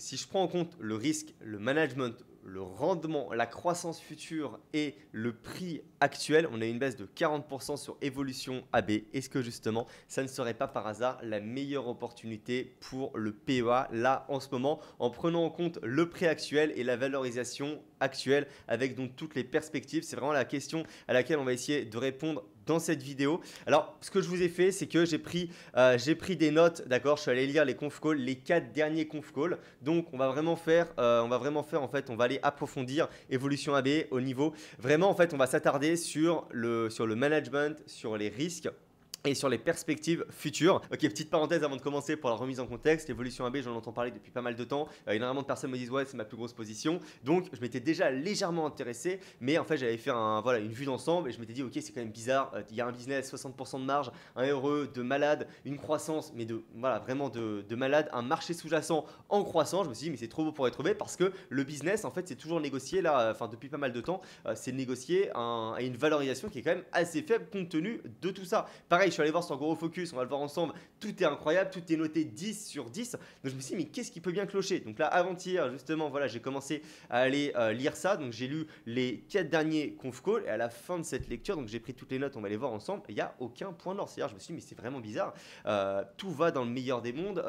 si je prends en compte le risque, le management, le rendement, la croissance future et le prix actuel, on a une baisse de 40% sur Evolution AB. Est-ce que justement, ça ne serait pas par hasard la meilleure opportunité pour le PEA là en ce moment, en prenant en compte le prix actuel et la valorisation actuelle avec donc toutes les perspectives? C'est vraiment la question à laquelle on va essayer de répondre dans cette vidéo. Alors, ce que je vous ai fait, c'est que j'ai pris des notes, d'accord. Je suis allé lire les conf calls, les 4 derniers conf calls. Donc, on va vraiment faire, en fait, on va aller approfondir Evolution AB au niveau. Vraiment, en fait, on va s'attarder sur le management, sur les risques et sur les perspectives futures. Ok, petite parenthèse avant de commencer pour la remise en contexte. Evolution AB, j'en entends parler depuis pas mal de temps. Énormément de personnes me disent ouais, c'est ma plus grosse position. Donc je m'étais déjà légèrement intéressé, mais en fait j'avais fait une vue d'ensemble et je m'étais dit ok, c'est quand même bizarre. Il y a un business, 60% de marge, un RE de malade, une croissance, mais vraiment de malade, un marché sous-jacent en croissance. Je me suis dit mais c'est trop beau pour être vrai parce que le business en fait c'est toujours négocié là, depuis pas mal de temps, c'est négocié à une valorisation qui est quand même assez faible compte tenu de tout ça. Pareil, je suis allé voir sur Gros Focus, on va le voir ensemble, tout est incroyable, tout est noté 10 sur 10. Donc je me suis dit mais qu'est-ce qui peut bien clocher? Donc là avant-hier justement, voilà, j'ai commencé à aller lire ça. Donc j'ai lu les 4 derniers conf calls et à la fin de cette lecture, donc j'ai pris toutes les notes, on va les voir ensemble, il n'y a aucun point noir. C'est-à-dire je me suis dit mais c'est vraiment bizarre, tout va dans le meilleur des mondes,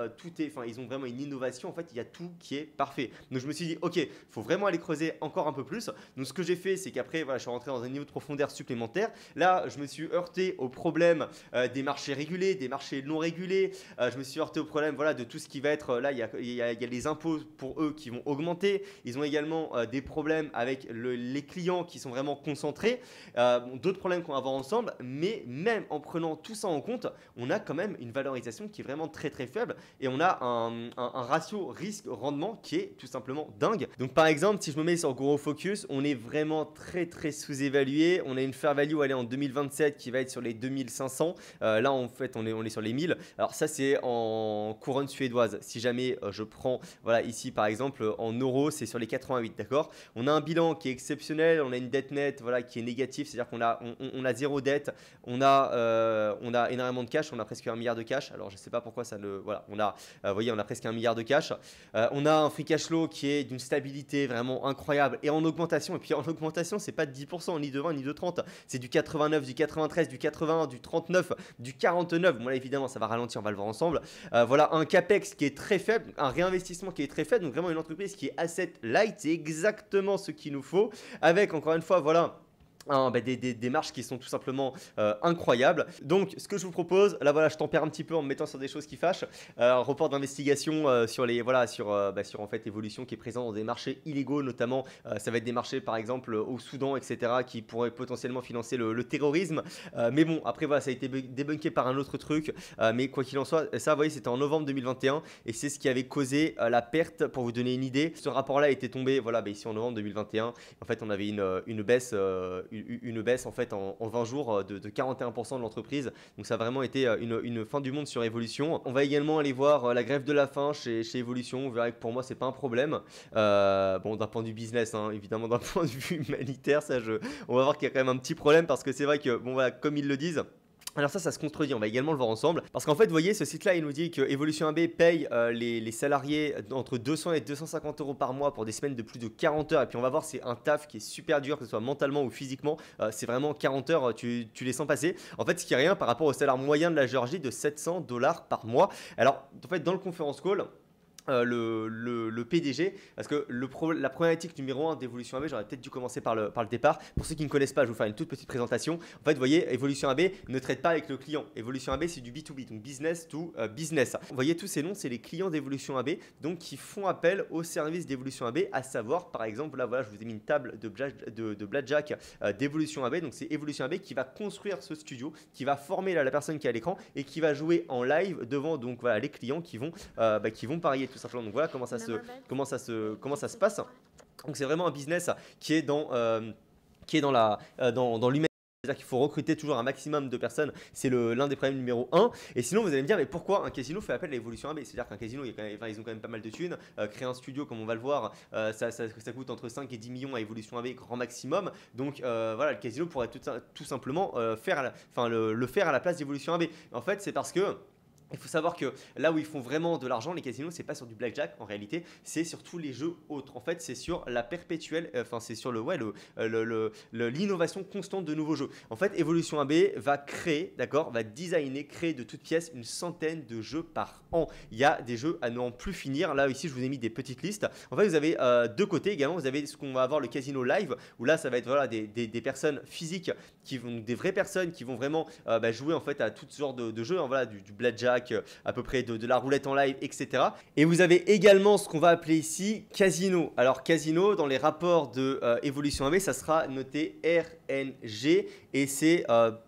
ils ont vraiment une innovation, en fait il y a tout qui est parfait. Donc je me suis dit ok, il faut vraiment aller creuser encore un peu plus. Donc ce que j'ai fait c'est qu'après voilà, je suis rentré dans un niveau de profondeur supplémentaire. Là je me suis heurté au problème des marchés régulés, des marchés non régulés. Je me suis heurté au problème voilà, de tout ce qui va être, là il y a les impôts pour eux qui vont augmenter. Ils ont également des problèmes avec les clients qui sont vraiment concentrés. D'autres problèmes qu'on va voir ensemble, mais même en prenant tout ça en compte, on a quand même une valorisation qui est vraiment très très faible et on a un ratio risque-rendement qui est tout simplement dingue. Donc par exemple, si je me mets sur Gros Focus, on est vraiment très très sous-évalué. On a une fair value en 2027 qui va être sur les 2500. Là en fait on est sur les 1000. Alors ça c'est en couronne suédoise. Si jamais je prends voilà ici par exemple en euros, c'est sur les 88, d'accord. On a un bilan qui est exceptionnel, on a une dette nette voilà qui est négative, c'est-à-dire on a zéro dette, on a énormément de cash, on a presque 1 milliard de cash. Alors je sais pas pourquoi ça ne voilà, vous voyez, on a presque 1 milliard de cash. On a un free cash flow qui est d'une stabilité vraiment incroyable et en augmentation. Et puis en augmentation, c'est pas de 10%, ni de 20, ni de 30. C'est du 89, du 93, du 81, du 39, du 49. Bon là évidemment ça va ralentir, on va le voir ensemble. Voilà un capex qui est très faible, un réinvestissement qui est très faible. Donc vraiment une entreprise qui est asset light, c'est exactement ce qu'il nous faut. Avec encore une fois voilà des marges qui sont tout simplement incroyables. Donc ce que je vous propose, là voilà, je tempère un petit peu en me mettant sur des choses qui fâchent. Un report d'investigation sur en fait Evolution qui est présent dans des marchés illégaux, notamment ça va être des marchés par exemple au Soudan, etc., qui pourraient potentiellement financer le terrorisme. Mais bon, après voilà, ça a été débunké par un autre truc. Mais quoi qu'il en soit, ça vous voyez, c'était en novembre 2021 et c'est ce qui avait causé la perte. Pour vous donner une idée, ce rapport-là était tombé voilà, ici en novembre 2021. En fait, on avait une baisse en fait en 20 jours de 41% de l'entreprise. Donc ça a vraiment été une fin du monde sur Evolution. On va également aller voir la grève de la faim chez Evolution. Vous verrez que pour moi c'est pas un problème. Bon, d'un point de vue business, hein, évidemment d'un point de vue humanitaire, on va voir qu'il y a quand même un petit problème parce que c'est vrai que bon voilà, comme ils le disent. Alors ça se contredit, on va également le voir ensemble. Parce qu'en fait, vous voyez, ce site-là, il nous dit que Evolution AB paye les salariés entre 200 et 250 euros par mois pour des semaines de plus de 40 heures. Et puis on va voir, c'est un taf qui est super dur, que ce soit mentalement ou physiquement. C'est vraiment 40 heures, tu les sens passer. En fait, ce qui est rien par rapport au salaire moyen de la Géorgie de 700 dollars par mois. Alors, en fait, dans le conference call, le PDG, parce que la problématique numéro 1 d'Evolution AB, j'aurais peut-être dû commencer par le départ. Pour ceux qui ne connaissent pas, je vais vous faire une toute petite présentation. En fait, vous voyez, Evolution AB ne traite pas avec le client. Evolution AB, c'est du B2B, donc business to business. Vous voyez, tous ces noms, c'est les clients d'Evolution AB, donc qui font appel au service d'Evolution AB, à savoir, par exemple, là, voilà, je vous ai mis une table de blackjack d'Evolution AB. Donc, c'est Evolution AB qui va construire ce studio, qui va former la personne qui est à l'écran et qui va jouer en live devant donc voilà les clients qui vont parier tout simplement. Donc voilà comment ça se passe. Donc c'est vraiment un business qui est dans l'humanité. C'est-à-dire qu'il faut recruter toujours un maximum de personnes, c'est l'un des problèmes numéro 1. Et sinon, vous allez me dire, mais pourquoi un casino fait appel à Evolution AB? C'est-à-dire qu'un casino, ils ont quand même pas mal de thunes. Créer un studio, comme on va le voir, ça coûte entre 5 et 10 millions à Evolution AB, grand maximum. Donc voilà, le casino pourrait tout simplement le faire à la place d'Evolution AB. En fait, c'est parce que Il faut savoir que là où ils font vraiment de l'argent, les casinos, c'est pas sur du blackjack en réalité, c'est sur tous les jeux autres. En fait, c'est sur la perpétuelle, enfin c'est sur l'innovation constante de nouveaux jeux. En fait, Evolution AB va créer, d'accord, va designer, créer de toutes pièces une centaine de jeux par an. Il y a des jeux à n'en plus finir. Là ici, je vous ai mis des petites listes. En fait, vous avez deux côtés également. Vous avez ce qu'on va avoir le casino live, où là, ça va être voilà des personnes physiques qui vont, des vraies personnes qui vont vraiment jouer en fait à tout genre de jeux, hein, voilà, du blackjack, à peu près de la roulette en live, etc. Et vous avez également ce qu'on va appeler ici casino. Alors casino, dans les rapports de Evolution AB, ça sera noté RNG et c'est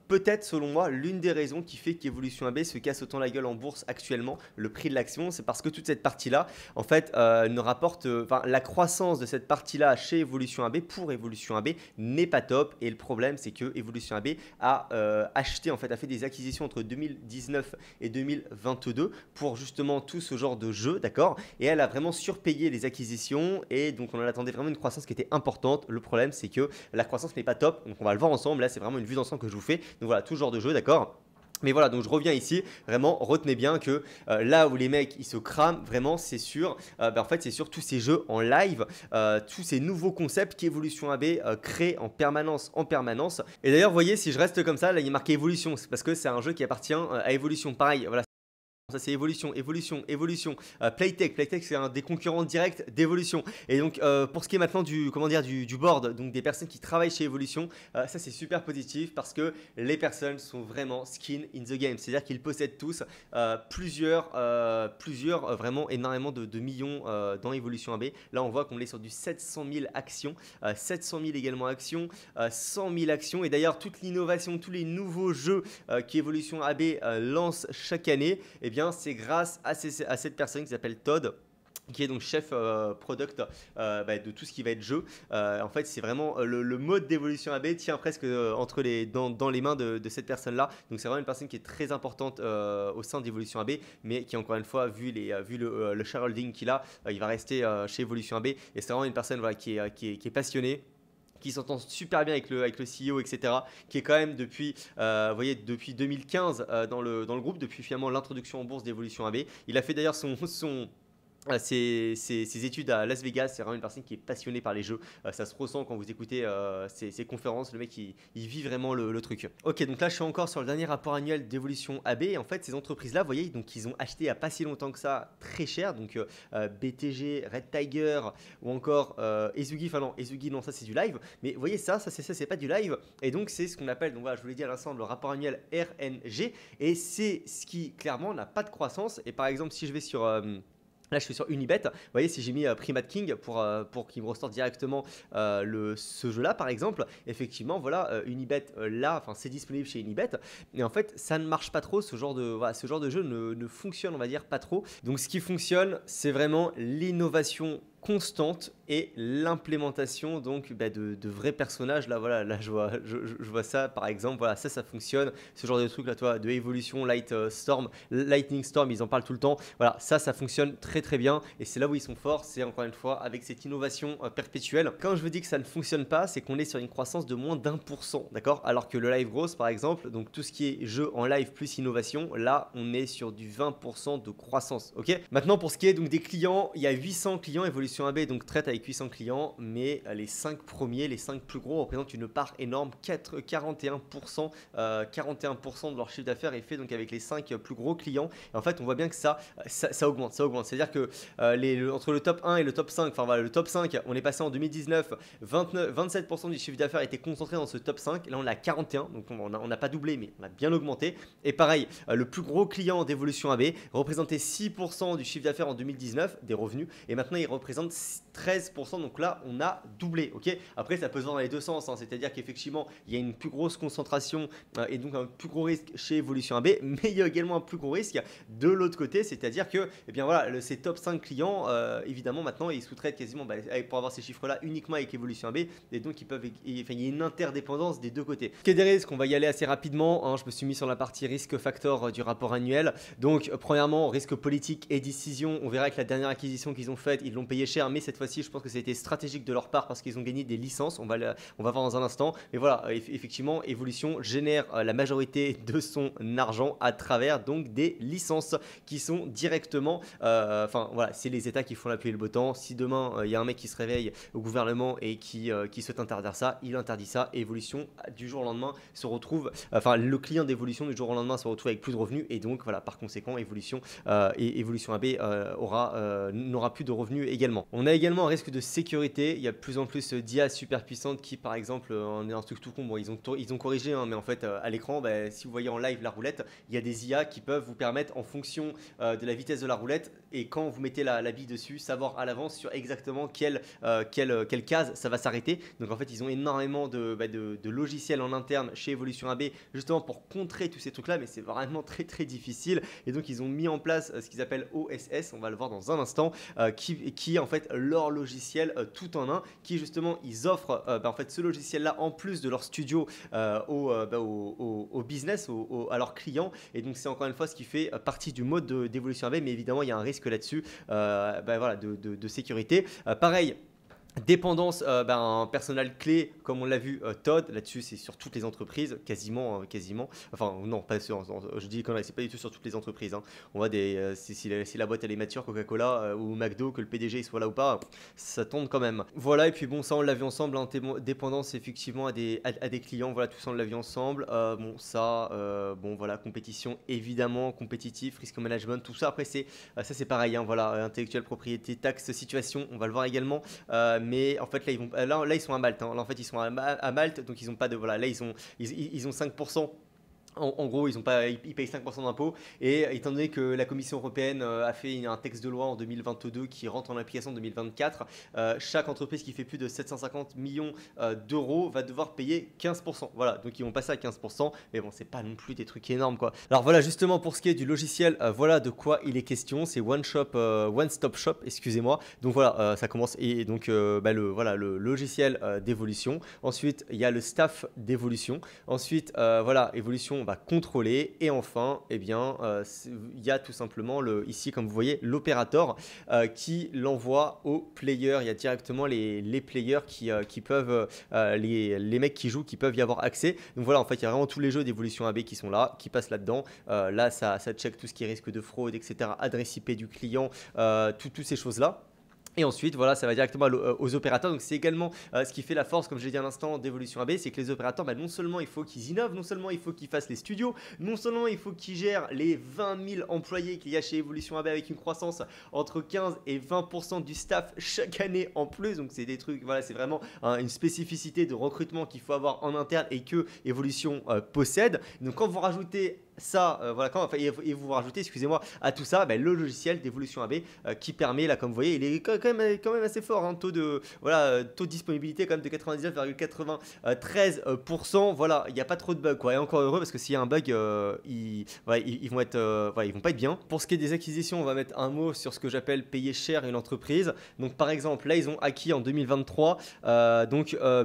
peut-être selon moi l'une des raisons qui fait qu'Evolution AB se casse autant la gueule en bourse actuellement, le prix de l'action, c'est parce que toute cette partie-là, en fait, ne rapporte, la croissance de cette partie-là chez Evolution AB pour Evolution AB n'est pas top. Et le problème, c'est que Evolution AB a acheté, en fait, a fait des acquisitions entre 2019 et 2022 pour justement tout ce genre de jeu, d'accord. Et elle a vraiment surpayé les acquisitions et donc on en attendait vraiment une croissance qui était importante. Le problème, c'est que la croissance n'est pas top, donc on va le voir ensemble. Là, c'est vraiment une vue d'ensemble que je vous fais. Donc voilà, tout ce genre de jeu, d'accord. Mais voilà, donc je reviens ici, vraiment retenez bien que là où les mecs ils se crament, vraiment c'est sûr, en fait c'est sur tous ces jeux en live, tous ces nouveaux concepts qu'Evolution AB crée en permanence, Et d'ailleurs vous voyez, si je reste comme ça, là il est marqué Evolution, c'est parce que c'est un jeu qui appartient à Evolution, pareil, voilà. Ça c'est Evolution. Playtech c'est un des concurrents directs d'Evolution. Et donc pour ce qui est maintenant du, comment dire, du board, donc des personnes qui travaillent chez Evolution, ça c'est super positif parce que les personnes sont vraiment skin in the game. C'est-à-dire qu'ils possèdent tous plusieurs, vraiment énormément de millions dans Evolution AB. Là on voit qu'on est sur du 700 000 actions, 700 000 également actions, 100 000 actions. Et d'ailleurs toute l'innovation, tous les nouveaux jeux qu'Evolution AB lance chaque année, eh bien c'est grâce à cette personne qui s'appelle Todd, qui est donc chef product de tout ce qui va être jeu. En fait, c'est vraiment le mode d'Evolution AB tient presque dans les mains de cette personne-là. Donc, c'est vraiment une personne qui est très importante au sein d'Evolution AB, mais qui, encore une fois, vu le shareholding qu'il a, il va rester chez Evolution AB. Et c'est vraiment une personne voilà, qui est passionnée, qui s'entend super bien avec le CEO, etc., qui est quand même depuis 2015 dans le groupe, depuis finalement l'introduction en bourse d'Evolution AB. Il a fait d'ailleurs ses études à Las Vegas. C'est vraiment une personne qui est passionnée par les jeux. Ça se ressent quand vous écoutez ses conférences. Le mec, il vit vraiment le truc. Ok, donc là, je suis encore sur le dernier rapport annuel d'Evolution AB. Et en fait, ces entreprises-là, vous voyez, donc ils ont acheté il n'y a pas si longtemps que ça, très cher. Donc BTG, Red Tiger ou encore Ezugi. Enfin non, Ezugi, non, ça c'est du live. Mais vous voyez, ça c'est pas du live. Et donc, c'est ce qu'on appelle, donc voilà, je vous l'ai dit à l'instant, le rapport annuel RNG. Et c'est ce qui, clairement, n'a pas de croissance. Et par exemple, si je vais sur... Là, je suis sur Unibet. Vous voyez, si j'ai mis Primat King pour qu'il me ressorte directement ce jeu-là, par exemple, effectivement, voilà, Unibet, là, c'est disponible chez Unibet. Et en fait, ça ne marche pas trop. Ce genre de jeu ne fonctionne, on va dire, pas trop. Donc, ce qui fonctionne, c'est vraiment l'innovation constante et l'implémentation donc de vrais personnages. Là voilà, là je vois ça par exemple, voilà, ça fonctionne, ce genre de truc là, toi, de évolution, Lightning Storm, ils en parlent tout le temps. Voilà, ça fonctionne très très bien et c'est là où ils sont forts, c'est encore une fois avec cette innovation perpétuelle. Quand je vous dis que ça ne fonctionne pas, c'est qu'on est sur une croissance de moins d'1%, d'accord, alors que le live growth par exemple, donc tout ce qui est jeu en live plus innovation, là on est sur du 20% de croissance. Ok, maintenant pour ce qui est donc des clients, il y a 800 clients. Evolution AB donc traite avec 800 clients, mais les 5 premiers, les 5 plus gros représentent une part énorme, 41%, 41% de leur chiffre d'affaires est fait donc avec les 5 plus gros clients. Et en fait, on voit bien que ça augmente, C'est-à-dire que entre le top 1 et le top 5, enfin voilà, le top 5, on est passé en 2019, 27% du chiffre d'affaires était concentré dans ce top 5. Là, on est à 41, donc on n'a pas doublé, mais on a bien augmenté. Et pareil, le plus gros client d'Evolution AB représentait 6% du chiffre d'affaires en 2019, des revenus, et maintenant il représente 13%, donc là on a doublé. Ok, après ça peut se voir dans les deux sens, c'est-à-dire qu'effectivement il y a une plus grosse concentration et donc un plus gros risque chez Evolution AB, mais il y a également un plus gros risque de l'autre côté, c'est-à-dire que ces top 5 clients, évidemment maintenant ils sous-traitent quasiment pour avoir ces chiffres-là uniquement avec Evolution AB, et donc il y a une interdépendance des deux côtés. Ce qui est des risques, on va y aller assez rapidement, je me suis mis sur la partie risque factor du rapport annuel. Donc premièrement, risque politique et décision, on verra que la dernière acquisition qu'ils ont faite, ils l'ont payé payé cher, mais cette fois-ci, je pense que ça a été stratégique de leur part parce qu'ils ont gagné des licences. On va voir dans un instant. Mais voilà, effectivement, Evolution génère la majorité de son argent à travers donc des licences qui sont directement, enfin voilà, c'est les États qui font la pluie et le beau temps. Si demain il y a un mec qui se réveille au gouvernement et qui souhaite interdire ça, il interdit ça. Et Evolution du jour au lendemain se retrouve, enfin le client d'Evolution du jour au lendemain se retrouve avec plus de revenus et donc voilà, par conséquent Evolution et Evolution AB n'aura plus de revenus également. On a également un risque de sécurité. Il y a de plus en plus d'IA super puissantes qui, par exemple, en est un truc tout con. Bon, ils ont corrigé, hein, mais en fait, à l'écran, bah, si vous voyez en live la roulette, il y a des IA qui peuvent vous permettre, en fonction de la vitesse de la roulette et quand vous mettez la bille dessus, savoir à l'avance sur exactement quelle case ça va s'arrêter. Donc en fait, ils ont énormément de logiciels en interne chez Evolution AB justement pour contrer tous ces trucs-là, mais c'est vraiment très très difficile. Et donc ils ont mis en place ce qu'ils appellent OSS, on va le voir dans un instant, qui est en fait leur logiciel tout en un, qui justement ils offrent en fait ce logiciel-là en plus de leur studio au business, à leurs clients. Et donc c'est encore une fois ce qui fait partie du mode d'Evolution AB, mais évidemment il y a un risque là-dessus voilà, de sécurité. Pareil. Dépendance, un personnel clé, comme on l'a vu, Todd, là-dessus c'est sur toutes les entreprises, quasiment. Enfin, non, pas sur, je dis c'est pas du tout sur toutes les entreprises. Hein. On voit si la boîte elle est mature, Coca-Cola ou McDo, que le PDG il soit là ou pas, ça tombe quand même. Voilà, et puis bon, ça on l'a vu ensemble, hein, dépendance effectivement à des clients, voilà, tout ça on l'a vu ensemble. Bon, voilà, compétition évidemment, compétitif, risque management, tout ça. Après, ça c'est pareil, hein, voilà, intellectuelle propriété, taxe, situation, on va le voir également. Mais en fait là ils sont à Malte, hein. Là en fait ils sont à Malte, donc ils ont pas de voilà, là ils ont 5%. En gros, ils payent 5% d'impôts et étant donné que la Commission européenne a fait un texte de loi en 2022 qui rentre en application en 2024, chaque entreprise qui fait plus de 750 millions d'euros va devoir payer 15%. Voilà, donc ils vont passer à 15%, mais bon, c'est pas non plus des trucs énormes quoi. Alors voilà, justement pour ce qui est du logiciel, voilà de quoi il est question. C'est One Stop Shop, excusez-moi. Donc voilà, ça commence et donc le logiciel d'Evolution. Ensuite, il y a le staff d'Evolution. Ensuite, voilà, Evolution va contrôler et enfin il y a tout simplement ici comme vous voyez l'opérateur qui l'envoie aux players. Il y a directement les players qui peuvent les mecs qui jouent qui peuvent y avoir accès. Donc voilà, en fait il y a vraiment tous les jeux d'Evolution AB qui sont là, qui passent là-dedans. Là ça check tout ce qui est risque de fraude, etc., adresse IP du client, toutes ces choses là. Et ensuite, voilà, ça va directement aux opérateurs. Donc, c'est également ce qui fait la force, comme je l'ai dit à l'instant, d'Evolution AB, c'est que les opérateurs, non seulement il faut qu'ils innovent, non seulement il faut qu'ils fassent les studios, non seulement il faut qu'ils gèrent les 20 000 employés qu'il y a chez Evolution AB avec une croissance entre 15 et 20% du staff chaque année en plus. Donc, c'est des trucs, voilà, c'est vraiment une spécificité de recrutement qu'il faut avoir en interne et que Evolution possède. Donc, quand vous rajoutez ça, et vous rajoutez, excusez-moi, à tout ça, le logiciel d'Evolution AB qui permet, là, comme vous voyez, il est quand même assez fort, hein, taux de disponibilité quand même de 99,93%. Voilà, il n'y a pas trop de bugs, quoi. Et encore heureux parce que s'il y a un bug, ils vont pas être bien. Pour ce qui est des acquisitions, on va mettre un mot sur ce que j'appelle payer cher une entreprise. Donc par exemple, là ils ont acquis en 2023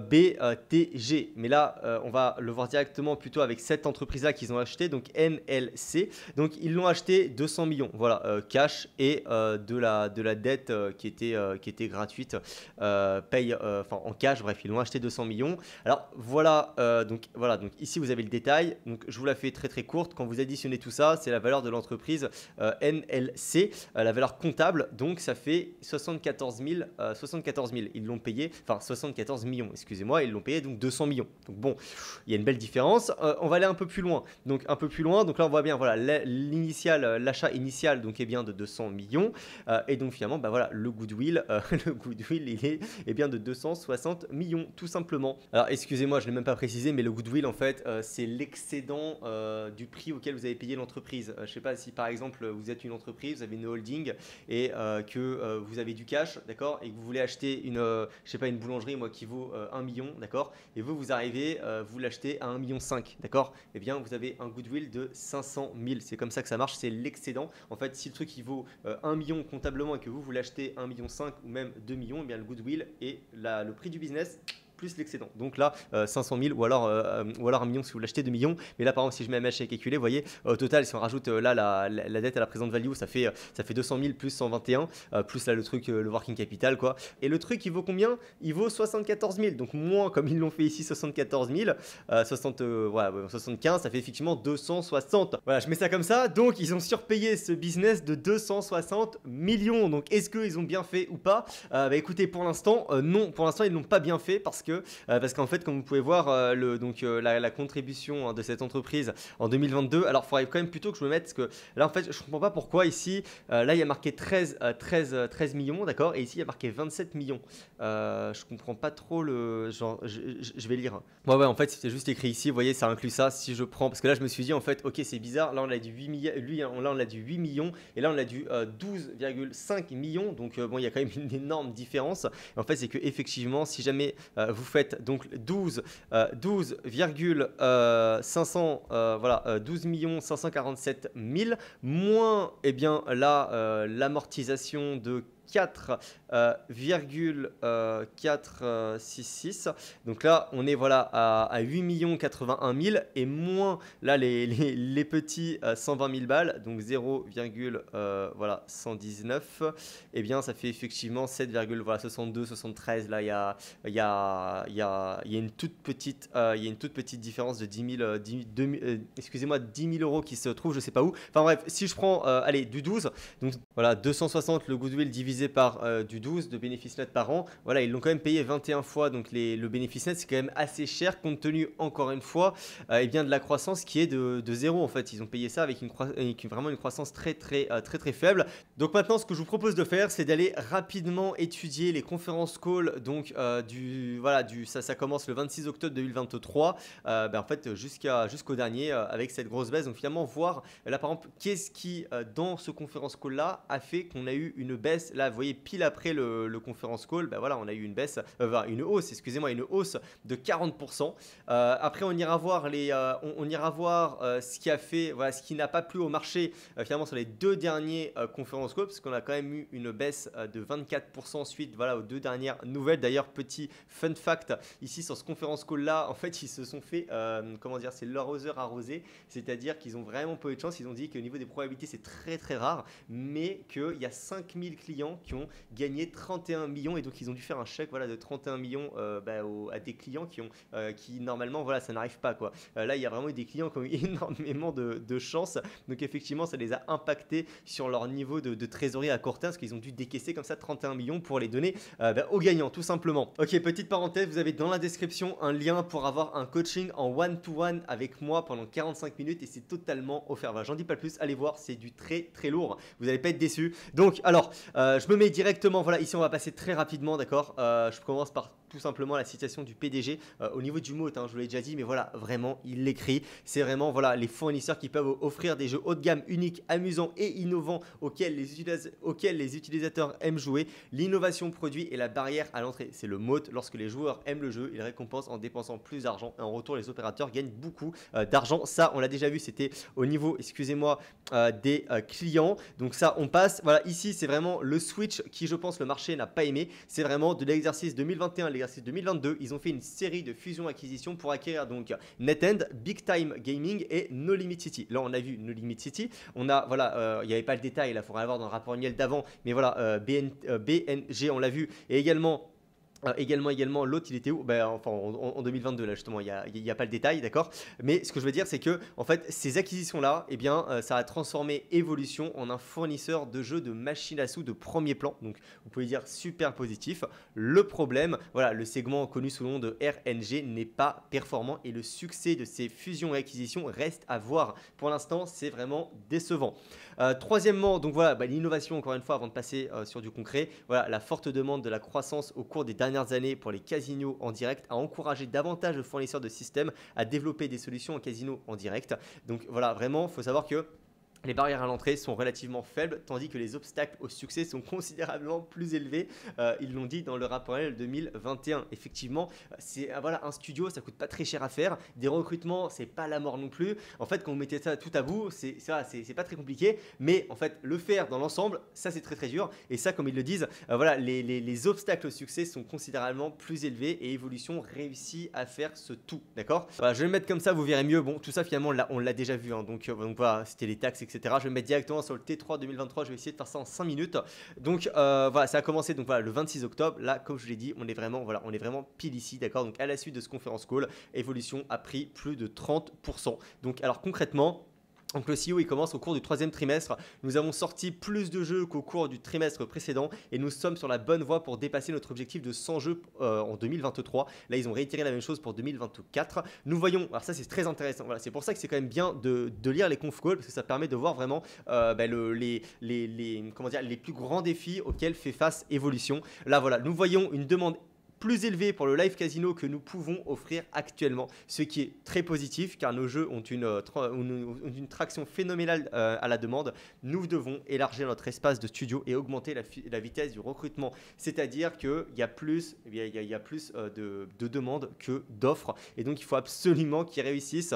BTG, mais là on va le voir directement plutôt avec cette entreprise-là qu'ils ont acheté, donc NLC. Donc ils l'ont acheté 200 millions, voilà, cash et de la dette qui était gratuite, en cash. Bref, ils l'ont acheté 200 millions. Alors voilà, donc ici vous avez le détail. Donc je vous la fais très très courte. Quand vous additionnez tout ça, c'est la valeur de l'entreprise NLC, la valeur comptable. Donc ça fait 74 000. Ils l'ont payé, 74 millions, excusez-moi, ils l'ont payé donc 200 millions. Donc bon, il y a une belle différence. On va aller un peu plus loin. Donc là on voit bien, voilà, l'achat initial donc est bien de 200 millions et donc finalement voilà, le goodwill il est bien de 260 millions tout simplement. Alors excusez-moi, je ne l'ai même pas précisé, mais le goodwill en fait c'est l'excédent du prix auquel vous avez payé l'entreprise. Je ne sais pas si par exemple vous êtes une entreprise, vous avez une holding et que vous avez du cash, d'accord, et que vous voulez acheter une boulangerie qui vaut 1 million, d'accord, et vous arrivez, vous l'achetez à 1,5 million, d'accord, et bien vous avez un goodwill de 500 000. C'est comme ça que ça marche, c'est l'excédent. En fait, si le truc il vaut 1 million comptablement et que vous l'achetez 1,5 million ou même 2 millions, et bien le goodwill et le prix du business plus l'excédent. Donc là, 500 000 ou alors 1 million si vous l'achetez 2 millions. Mais là, par exemple, si je mets MH et calculé, vous voyez, au total, si on rajoute là la dette à la present value, ça fait 200 000 plus 121, plus là le truc, le working capital, quoi. Et le truc, il vaut combien? Il vaut 74 000. Donc moins, comme ils l'ont fait ici, 74 000, 75, ça fait effectivement 260. Voilà, je mets ça comme ça. Donc, ils ont surpayé ce business de 260 millions. Donc, est-ce qu'ils ont bien fait ou pas? Écoutez, pour l'instant, non. Pour l'instant, ils l'ont pas bien fait parce qu'en fait, comme vous pouvez voir, la contribution, hein, de cette entreprise en 2022. Alors, il faudrait quand même plutôt que je me mette, parce que là, en fait, je comprends pas pourquoi ici, là, il y a marqué 13 millions, d'accord, et ici, il y a marqué 27 millions. Je comprends pas trop le genre. Je vais lire. Ouais, en fait, c'est juste écrit ici. Vous voyez, ça inclut ça. Si je prends, parce que là, je me suis dit, en fait, ok, c'est bizarre. Là, on a du 8 millions, là, on a du 8 millions, et là, on a du 12,5 millions. Donc, bon, il y a quand même une énorme différence. Et en fait, c'est que effectivement, si jamais vous faites donc 12 547 000 moins, eh bien là, l'amortisation de 4,466. Donc là, on est voilà à 8 81 000 et moins là les petits 120 000 balles, donc 0,119. Et bien, ça fait effectivement 7,62, 73. Là, il y a une toute petite, différence de 10 000, excusez-moi, 10 000 euros qui se trouve, je sais pas où. Enfin bref, si je prends, allez, du 12, donc voilà, 260 le goodwill divisé par du 12 de bénéfice net par an. Voilà, ils l'ont quand même payé 21 fois, donc le bénéfice net, c'est quand même assez cher compte tenu, encore une fois, et bien de la croissance qui est de 0 en fait. Ils ont payé ça avec vraiment une croissance très faible. Donc maintenant, ce que je vous propose de faire, c'est d'aller rapidement étudier les conférences call. Donc ça commence le 26 octobre 2023, en fait jusqu'au dernier, avec cette grosse baisse. Donc finalement, voir là par exemple, qu'est-ce qui dans ce conférence call là a fait qu'on a eu une baisse. Là, vous voyez, pile après le conférence call, voilà, on a eu une baisse, une hausse de 40%. Après, on ira voir ce qui a fait, voilà, ce qui n'a pas plu au marché finalement sur les deux derniers conférences call, parce qu'on a quand même eu une baisse de 24% suite, voilà, aux deux dernières nouvelles. D'ailleurs, petit fun fact ici sur ce conférence call là, en fait, ils se sont fait, c'est l'arroseur arrosé, c'est-à-dire qu'ils ont vraiment pas eu de chance. Ils ont dit qu'au niveau des probabilités, c'est très rare, mais qu'il y a 5000 clients qui ont gagné 31 millions, et donc ils ont dû faire un chèque, voilà, de 31 millions à des clients qui normalement, voilà, ça n'arrive pas, quoi. Là, il y a vraiment eu des clients qui ont eu énormément de chance, donc effectivement, ça les a impactés sur leur niveau de trésorerie à court terme, parce qu'ils ont dû décaisser comme ça 31 millions pour les donner aux gagnants, tout simplement. Ok, petite parenthèse, vous avez dans la description un lien pour avoir un coaching en one-to-one avec moi pendant 45 minutes, et c'est totalement offert. Voilà, j'en dis pas plus, allez voir, c'est du très lourd, vous n'allez pas être déçus. Donc alors, je me mets directement, voilà, ici on va passer très rapidement, d'accord. Je commence par tout simplement la citation du PDG au niveau du mot, hein, je vous l'ai déjà dit, mais voilà, vraiment, il l'écrit. C'est vraiment, voilà, les fournisseurs qui peuvent offrir des jeux haut de gamme, uniques, amusants et innovants auxquels les utilisateurs aiment jouer. L'innovation produit et la barrière à l'entrée, c'est le mot. Lorsque les joueurs aiment le jeu, ils récompensent en dépensant plus d'argent, et en retour, les opérateurs gagnent beaucoup d'argent. Ça, on l'a déjà vu, c'était au niveau, excusez-moi, des clients. Donc ça, on passe. Voilà, ici, c'est vraiment le switch qui, je pense, le marché n'a pas aimé. C'est vraiment de l'exercice 2021 à l'exercice 2022. Ils ont fait une série de fusions-acquisitions pour acquérir donc NetEnt, Big Time Gaming et No Limit City. Là, on a vu No Limit City. On a, voilà, il n'y avait pas le détail, là, il faudrait avoir dans le rapport annuel d'avant. Mais voilà, BNG, on l'a vu. Et également, l'autre, il était où? En 2022, là, justement, il n'y a pas le détail, d'accord. Mais ce que je veux dire, c'est que, en fait, ces acquisitions-là, eh bien, ça a transformé Evolution en un fournisseur de jeux de machines à sous de premier plan. Donc, vous pouvez dire super positif. Le problème, voilà, le segment connu sous le nom de RNG n'est pas performant, et le succès de ces fusions et acquisitions reste à voir. Pour l'instant, c'est vraiment décevant. Troisièmement, donc voilà, l'innovation, encore une fois, avant de passer sur du concret, voilà, la forte demande de la croissance au cours des dernières années pour les casinos en direct a encouragé davantage de fournisseurs de systèmes à développer des solutions en casino en direct. Donc voilà, vraiment, il faut savoir que Les barrières à l'entrée sont relativement faibles, tandis que les obstacles au succès sont considérablement plus élevés. Ils l'ont dit dans le rapport annuel 2021. Effectivement, c'est voilà, un studio, ça coûte pas très cher à faire. Des recrutements, c'est pas la mort non plus. En fait, quand vous mettez ça tout à bout, c'est pas très compliqué. Mais en fait, le faire dans l'ensemble, ça c'est très très dur. Et ça, comme ils le disent, voilà, les obstacles au succès sont considérablement plus élevés et Evolution réussit à faire ce tout. D'accord. Voilà, je vais le mettre comme ça, vous verrez mieux. Bon, tout ça finalement, on l'a déjà vu. Hein, donc voilà, c'était les taxes, etc. Je vais me mettre directement sur le T3 2023. Je vais essayer de faire ça en 5 minutes. Donc voilà, ça a commencé donc, voilà, le 26 octobre. Là, comme je l'ai dit, on est vraiment pile ici. D'accord. Donc à la suite de ce conférence call, Evolution a pris plus de 30%. Donc alors concrètement, donc le CEO il commence au cours du troisième trimestre. Nous avons sorti plus de jeux qu'au cours du trimestre précédent et nous sommes sur la bonne voie pour dépasser notre objectif de 100 jeux en 2023. Là ils ont réitéré la même chose pour 2024. Nous voyons, alors ça c'est très intéressant. Voilà, c'est pour ça que c'est quand même bien de lire les conf calls parce que ça permet de voir vraiment les plus grands défis auxquels fait face Evolution. Là voilà, nous voyons une demande plus élevé pour le live casino que nous pouvons offrir actuellement, ce qui est très positif car nos jeux ont une traction phénoménale à la demande. Nous devons élargir notre espace de studio et augmenter la vitesse du recrutement, c'est-à-dire qu'il y a plus, de demandes que d'offres et donc il faut absolument qu'ils réussissent.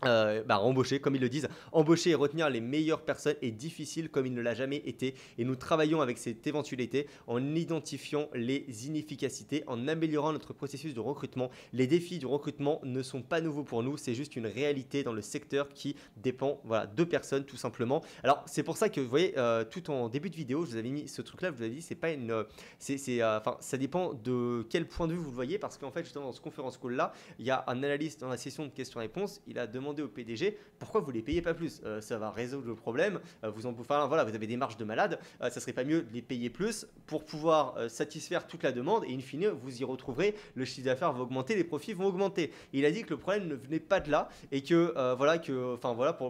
Embaucher, comme ils le disent, embaucher et retenir les meilleures personnes est difficile comme il ne l'a jamais été et nous travaillons avec cette éventualité en identifiant les inefficacités, en améliorant notre processus de recrutement. Les défis du recrutement ne sont pas nouveaux pour nous, c'est juste une réalité dans le secteur qui dépend de personnes tout simplement. Alors c'est pour ça que vous voyez, tout en début de vidéo, je vous avais mis ce truc là, je vous avais dit, c'est pas une, ça dépend de quel point de vue vous le voyez parce qu'en fait justement dans ce conférence call là, il y a un analyste dans la session de questions-réponses, il a demandé au PDG pourquoi vous les payez pas plus, ça va résoudre le problème, vous avez des marges de malade, ça serait pas mieux de les payer plus pour pouvoir satisfaire toute la demande et in fine vous y retrouverez, le chiffre d'affaires va augmenter, les profits vont augmenter. Et il a dit que le problème ne venait pas de là et que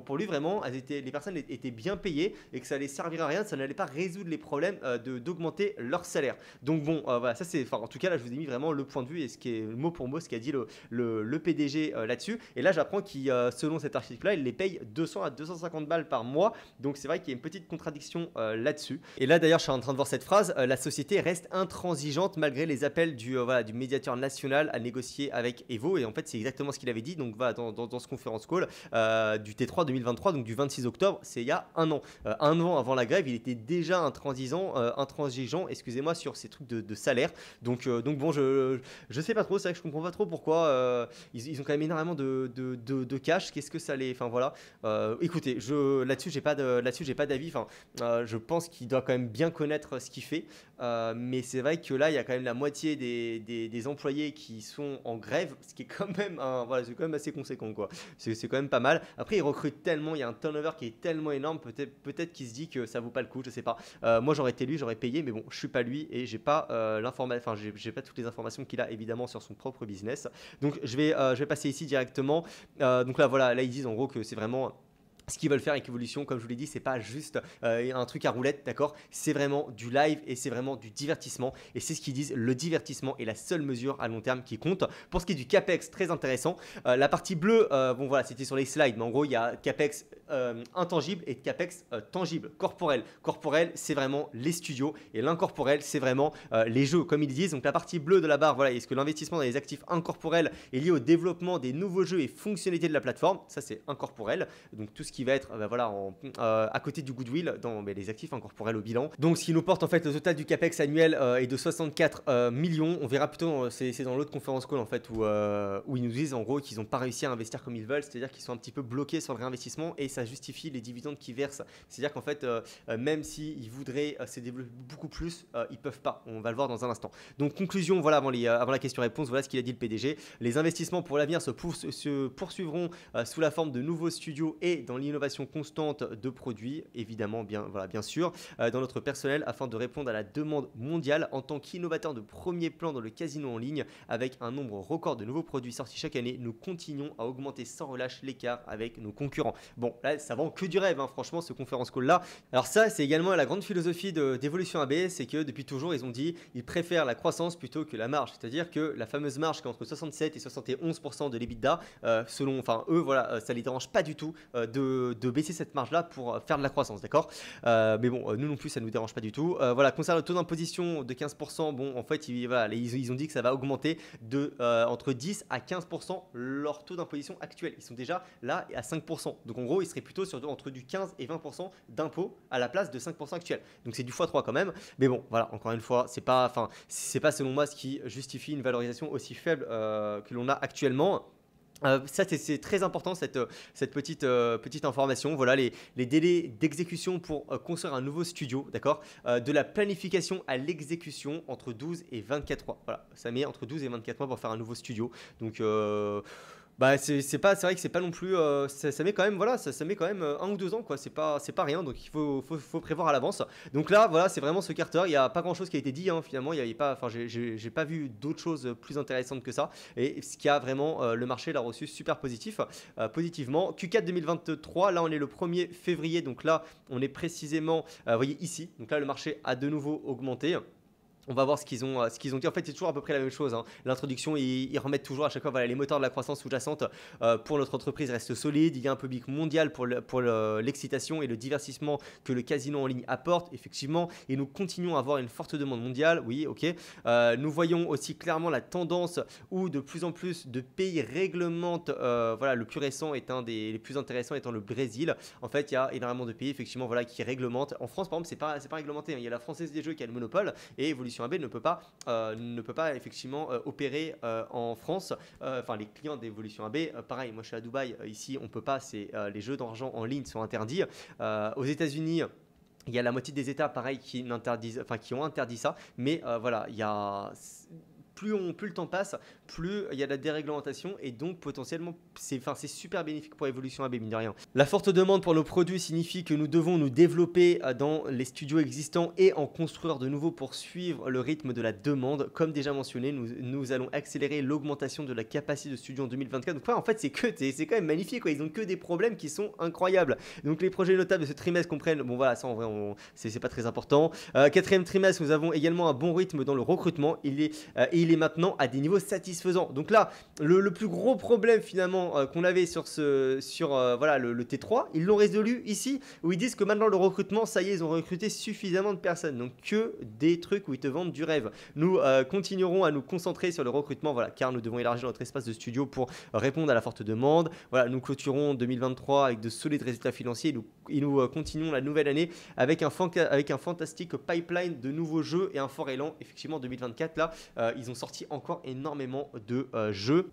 pour lui vraiment les personnes étaient bien payées et que ça allait servir à rien, ça n'allait pas résoudre les problèmes d'augmenter leur salaire. Donc bon ça c'est, en tout cas là je vous ai mis vraiment le point de vue et ce qui est mot pour mot ce qu'a dit le PDG là-dessus. Et là j'apprends qu'il selon cet article-là, il les paye 200 à 250 balles par mois. Donc c'est vrai qu'il y a une petite contradiction là-dessus. Et là d'ailleurs, je suis en train de voir cette phrase, la société reste intransigeante malgré les appels du médiateur national à négocier avec Evo. Et en fait, c'est exactement ce qu'il avait dit donc, dans ce conférence call du T3 2023, donc du 26 octobre, c'est il y a un an. Un an avant la grève, il était déjà intransigeant sur ces trucs de salaire. Donc bon, je sais pas trop, c'est vrai que je comprends pas trop pourquoi ils ont quand même énormément de cash. Qu'est-ce que ça les, écoutez, là-dessus j'ai pas d'avis. Je pense qu'il doit quand même bien connaître ce qu'il fait, mais c'est vrai que là il y a quand même la moitié des employés qui sont en grève, ce qui est quand même c'est quand même assez conséquent quoi. C'est quand même pas mal. Après ils recrutent tellement, il y a un turnover qui est tellement énorme, peut-être qu'il se dit que ça vaut pas le coup, je sais pas. Moi j'aurais été lui, j'aurais payé, mais bon je suis pas lui et j'ai pas j'ai pas toutes les informations qu'il a évidemment sur son propre business. Donc je vais passer ici directement. Donc là ils disent en gros que c'est vraiment ce qu'ils veulent faire avec Evolution, comme je vous l'ai dit, c'est pas juste un truc à roulette, d'accord? C'est vraiment du live et c'est vraiment du divertissement. Et c'est ce qu'ils disent, le divertissement est la seule mesure à long terme qui compte. Pour ce qui est du CAPEX, très intéressant. La partie bleue, c'était sur les slides, mais en gros, il y a CAPEX intangible et CAPEX tangible, corporel. Corporel, c'est vraiment les studios et l'incorporel, c'est vraiment les jeux, comme ils disent. Donc la partie bleue de la barre, est-ce que l'investissement dans les actifs incorporels est lié au développement des nouveaux jeux et fonctionnalités de la plateforme? Ça, c'est incorporel. Donc tout ce qui va être à côté du goodwill dans les actifs incorporels au bilan. Donc ce qui nous porte en fait le total du capex annuel est de 64 millions. On verra plutôt, c'est dans l'autre conférence call en fait où ils nous disent en gros qu'ils n'ont pas réussi à investir comme ils veulent, c'est-à-dire qu'ils sont un petit peu bloqués sur le réinvestissement et ça justifie les dividendes qu'ils versent. C'est-à-dire qu'en fait même s'ils voudraient se développer beaucoup plus, ils peuvent pas. On va le voir dans un instant. Donc conclusion, avant la question-réponse, voilà ce qu'il a dit le PDG. Les investissements pour l'avenir se poursuivront sous la forme de nouveaux studios et dans l'innovation constante de produits, évidemment, bien sûr, dans notre personnel afin de répondre à la demande mondiale en tant qu'innovateur de premier plan dans le casino en ligne avec un nombre record de nouveaux produits sortis chaque année. Nous continuons à augmenter sans relâche l'écart avec nos concurrents. Bon, là, ça vend que du rêve, hein, franchement, ce conférence call-là. Alors ça, c'est également la grande philosophie d'Evolution AB, c'est que depuis toujours, ils ont dit ils préfèrent la croissance plutôt que la marge. C'est-à-dire que la fameuse marge qui est entre 67 et 71% de l'EBITDA, selon, enfin eux, voilà, ça les dérange pas du tout de baisser cette marge-là pour faire de la croissance, d'accord. Mais bon, nous non plus, ça nous dérange pas du tout. Voilà, concernant le taux d'imposition de 15%, bon, en fait, voilà, ils ont dit que ça va augmenter de entre 10 à 15% leur taux d'imposition actuel. Ils sont déjà là à 5%. Donc en gros, ils seraient plutôt sur entre du 15 et 20% d'impôts à la place de 5% actuel. Donc c'est du x3 quand même. Mais bon, voilà, encore une fois, c'est pas selon moi ce qui justifie une valorisation aussi faible que l'on a actuellement. Ça, c'est très important, cette petite information. Voilà les délais d'exécution pour construire un nouveau studio, d'accord. De la planification à l'exécution entre 12 et 24 mois. Voilà, ça met entre 12 et 24 mois pour faire un nouveau studio. Donc, bah, c'est vrai que c'est pas non plus. Ça met quand même, voilà, ça met quand même 1 ou 2 ans, quoi. C'est pas rien, donc il faut prévoir à l'avance. Donc là, voilà, c'est vraiment ce Carter. Il n'y a pas grand chose qui a été dit, hein, finalement. Il y avait pas, enfin, j'ai pas vu d'autres choses plus intéressantes que ça. Et ce qui a vraiment, le marché l'a reçu super positivement. Q4 2023, là, on est le 1er février. Donc là, on est précisément, vous voyez ici. Donc là, le marché a de nouveau augmenté. On va voir ce qu'ils ont dit. En fait, c'est toujours à peu près la même chose, hein. L'introduction, ils remettent toujours à chaque fois, voilà, les moteurs de la croissance sous-jacente pour notre entreprise restent solides. Il y a un public mondial pour l'excitation et le divertissement que le casino en ligne apporte, effectivement. Et nous continuons à avoir une forte demande mondiale. Oui, ok. Nous voyons aussi clairement la tendance où de plus en plus de pays réglementent. Voilà, le plus récent est un des les plus intéressants étant le Brésil. En fait, il y a énormément de pays, effectivement, voilà, qui réglementent. En France, par exemple, c'est pas réglementé, hein. Il y a la Française des Jeux qui a le monopole et Evolution AB ne peut pas effectivement opérer en France. Enfin, les clients d'Evolution AB, pareil, moi je suis à Dubaï, ici on peut pas, les jeux d'argent en ligne sont interdits. Aux États-Unis, il y a la moitié des États, pareil, qui ont interdit ça, mais voilà, il y a plus le temps passe, plus il y a de la déréglementation et donc potentiellement c'est super bénéfique pour Evolution AB, mine de rien. La forte demande pour nos produits signifie que nous devons nous développer dans les studios existants et en construire de nouveaux pour suivre le rythme de la demande. Comme déjà mentionné, nous allons accélérer l'augmentation de la capacité de studio en 2024. Donc en fait c'est quand même magnifique, quoi. Ils ont que des problèmes qui sont incroyables. Donc les projets notables de ce trimestre comprennent, bon voilà, ça en vrai c'est pas très important. Quatrième trimestre, nous avons également un bon rythme dans le recrutement. Il est maintenant à des niveaux satisfaisants. Donc là, le plus gros problème finalement qu'on avait sur voilà, le T3, ils l'ont résolu ici, où ils disent que maintenant le recrutement, ça y est, ils ont recruté suffisamment de personnes. Donc que des trucs où ils te vendent du rêve. Nous continuerons à nous concentrer sur le recrutement, voilà, car nous devons élargir notre espace de studio pour répondre à la forte demande. Voilà, nous clôturons 2023 avec de solides résultats financiers et nous continuons la nouvelle année avec un fantastique pipeline de nouveaux jeux et un fort élan. Effectivement, 2024, là, ils ont sorti encore énormément de jeux.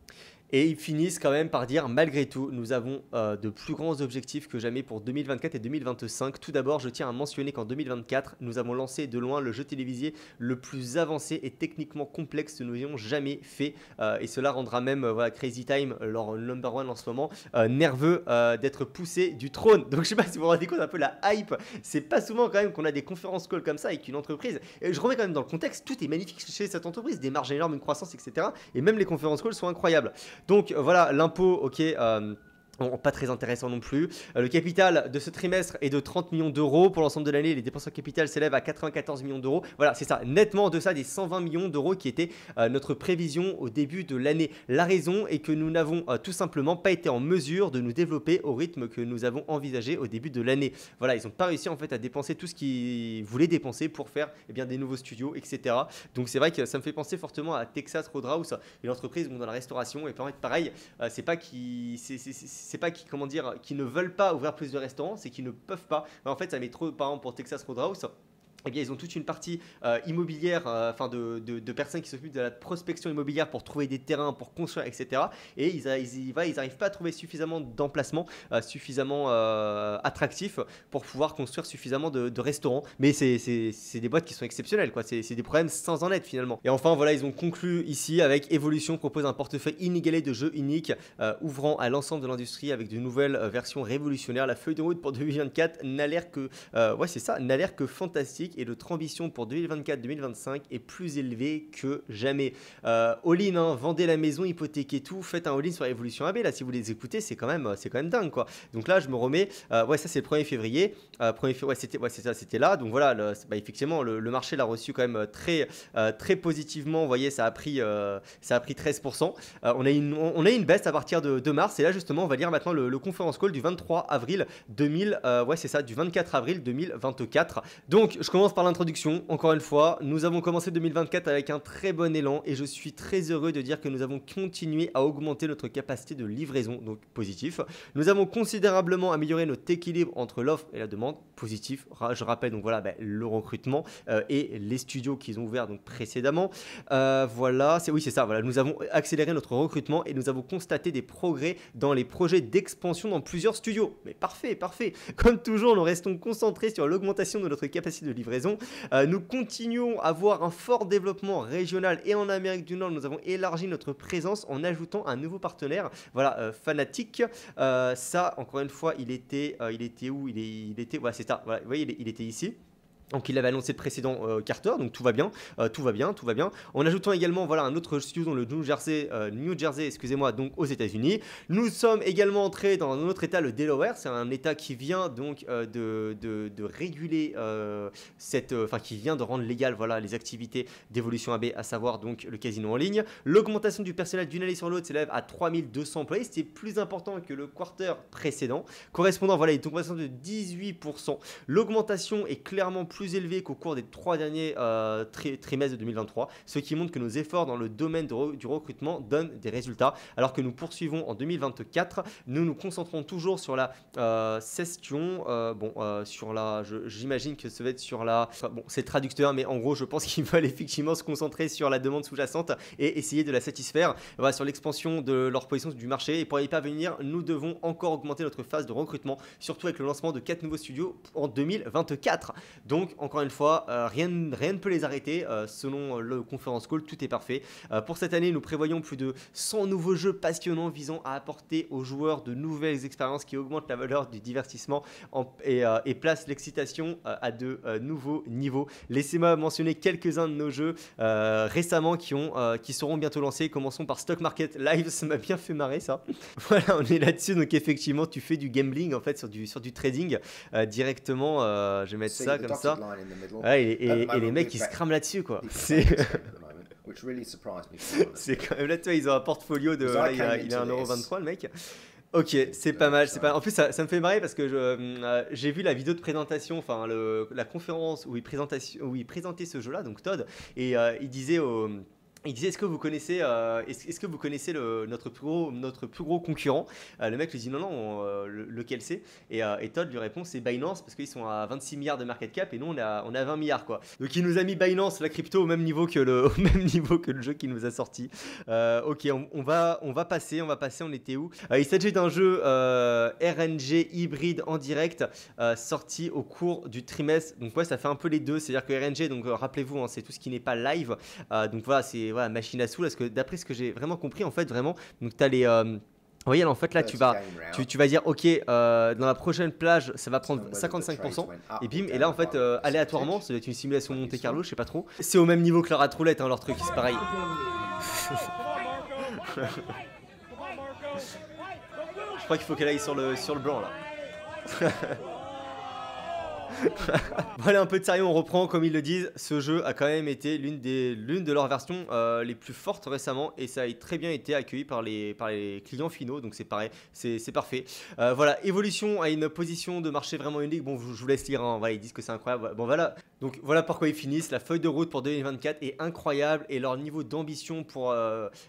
Et ils finissent quand même par dire, malgré tout, nous avons de plus grands objectifs que jamais pour 2024 et 2025. Tout d'abord, je tiens à mentionner qu'en 2024, nous avons lancé de loin le jeu télévisé le plus avancé et techniquement complexe que nous ayons jamais fait. Et cela rendra même voilà, Crazy Time, leur number one en ce moment, nerveux d'être poussé du trône. Donc je sais pas si vous vous rendez compte un peu la hype. C'est pas souvent quand même qu'on a des conférences calls comme ça avec une entreprise. Et je remets quand même dans le contexte, tout est magnifique chez cette entreprise, des marges énormes, une croissance, etc. Et même les conférences calls sont incroyables. Donc voilà, l'impôt, ok, pas très intéressant non plus. Le capital de ce trimestre est de 30 millions d'euros. Pour l'ensemble de l'année, les dépenses en capital s'élèvent à 94 millions d'euros. Voilà, c'est ça, nettement en deçà des 120 millions d'euros qui était notre prévision au début de l'année. La raison est que nous n'avons tout simplement pas été en mesure de nous développer au rythme que nous avons envisagé au début de l'année. Voilà, ils n'ont pas réussi en fait à dépenser tout ce qu'ils voulaient dépenser pour faire des nouveaux studios, etc. Donc c'est vrai que ça me fait penser fortement à Texas Roadhouse, une entreprise dans la restauration. Et pareil, c'est pas qu'ils ne veulent pas ouvrir plus de restaurants, c'est qu'ils ne peuvent pas. En fait, ça met trop, par exemple pour Texas Roadhouse. Eh bien, ils ont toute une partie immobilière, de personnes qui s'occupent de la prospection immobilière pour trouver des terrains, pour construire, etc. Et ils n'arrivent pas à trouver suffisamment d'emplacements, suffisamment attractifs pour pouvoir construire suffisamment de restaurants. Mais c'est des boîtes qui sont exceptionnelles, quoi. C'est des problèmes sans en être finalement. Et enfin, voilà, ils ont conclu ici avec Evolution propose un portefeuille inégalé de jeux uniques, ouvrant à l'ensemble de l'industrie avec de nouvelles versions révolutionnaires. La feuille de route pour 2024 n'a l'air que fantastique. public et notre ambition pour 2024-2025 est plus élevée que jamais. All-in, hein, vendez la maison, hypothéquez tout, faites un all-in sur Evolution AB. Là, si vous les écoutez, c'est quand même dingue, quoi. Donc là, je me remets. Ouais, ça, c'est le 1er février. Ouais, c'était là. Donc voilà, effectivement, le marché l'a reçu quand même très positivement. Vous voyez, ça a pris 13%. On a une baisse à partir de mars. Et là, justement, on va lire maintenant le conference call du 23 avril 24 avril 2024. Donc, je commence par l'introduction. Encore une fois, nous avons commencé 2024 avec un très bon élan et je suis très heureux de dire que nous avons continué à augmenter notre capacité de livraison, donc positif. Nous avons considérablement amélioré notre équilibre entre l'offre et la demande, positif. Je rappelle donc voilà le recrutement et les studios qu'ils ont ouverts donc précédemment. C'est ça. Voilà, nous avons accéléré notre recrutement et nous avons constaté des progrès dans les projets d'expansion dans plusieurs studios. Mais parfait. Comme toujours, nous restons concentrés sur l'augmentation de notre capacité de livraison. Nous continuons à voir un fort développement régional et en Amérique du Nord, nous avons élargi notre présence en ajoutant un nouveau partenaire. Voilà, Fanatic. Ça, encore une fois, il était où ? Voilà, c'est ça. Voilà, vous voyez, il était ici. Donc il avait annoncé le précédent Carter, donc tout va bien. En ajoutant également voilà un autre studio dans le New Jersey, excusez-moi, donc aux États-Unis. Nous sommes également entrés dans un autre État, le Delaware. C'est un État qui vient donc de réguler qui vient de rendre légal voilà les activités d'Evolution AB, à savoir donc le casino en ligne. L'augmentation du personnel d'une année sur l'autre s'élève à 3200 employés. C'était plus important que le quarter précédent, correspondant voilà une augmentation de 18%. L'augmentation est clairement plus élevé qu'au cours des 3 derniers trimestres de 2023, ce qui montre que nos efforts dans le domaine du recrutement donnent des résultats. Alors que nous poursuivons en 2024, nous nous concentrons toujours sur la session, j'imagine que ça va être sur la... c'est traducteur, mais en gros, je pense qu'ils veulent effectivement se concentrer sur la demande sous-jacente et essayer de la satisfaire. Voilà, sur l'expansion de leur position du marché. Et pour y parvenir, nous devons encore augmenter notre phase de recrutement, surtout avec le lancement de 4 nouveaux studios en 2024. Donc, encore une fois, rien ne peut les arrêter. Selon le conference call, tout est parfait. Pour cette année, nous prévoyons plus de 100 nouveaux jeux passionnants visant à apporter aux joueurs de nouvelles expériences qui augmentent la valeur du divertissement et placent l'excitation à de nouveaux niveaux. Laissez-moi mentionner quelques-uns de nos jeux récemment qui seront bientôt lancés. Commençons par Stock Market Live, ça m'a bien fait marrer ça. Voilà, on est là-dessus. Donc effectivement, tu fais du gambling en fait sur du trading directement. Je vais mettre ça comme ça. Ouais, et les mecs ils se crament là-dessus quoi. C'est quand même là, tu vois, ils ont un portfolio de. Là, il a 1,23€ le mec. Ok, c'est pas mal. En plus, ça me fait marrer parce que j'ai vu la vidéo de présentation, enfin la conférence où il présentait ce jeu-là, donc Todd, et il disait est-ce que vous connaissez, notre plus gros concurrent? Le mec lui dit non, lequel c'est? Et Todd lui répond c'est Binance parce qu'ils sont à 26 milliards de market cap et nous on est à 20 milliards quoi. Donc il nous a mis Binance, la crypto au même niveau que le jeu qu'il nous a sorti. Ok, on va passer, on était où? Il s'agit d'un jeu RNG hybride en direct sorti au cours du trimestre. Donc ouais, ça fait un peu les deux, c'est-à-dire que RNG, donc rappelez-vous, hein, c'est tout ce qui n'est pas live. Donc voilà, c'est machine à sous, parce que d'après ce que j'ai vraiment compris en fait vraiment, donc tu as les vous voyez là en fait là tu vas dire ok dans la prochaine plage ça va prendre 55% et bim, et là en fait aléatoirement ça doit être une simulation Monte Carlo, je sais pas trop, c'est au même niveau que la rat roulette hein, leur truc c'est pareil. Je crois qu'il faut qu'elle aille sur le blanc là. Voilà, un peu de sérieux, on reprend. Comme ils le disent, ce jeu a quand même été l'une de leurs versions les plus fortes récemment et ça a très bien été accueilli par les clients finaux, donc c'est pareil, c'est parfait. Voilà, Evolution a une position de marché vraiment unique. Bon, je vous laisse lire, hein. Voilà, ils disent que c'est incroyable. Bon voilà, donc voilà pourquoi ils finissent. La feuille de route pour 2024 est incroyable et leur niveau d'ambition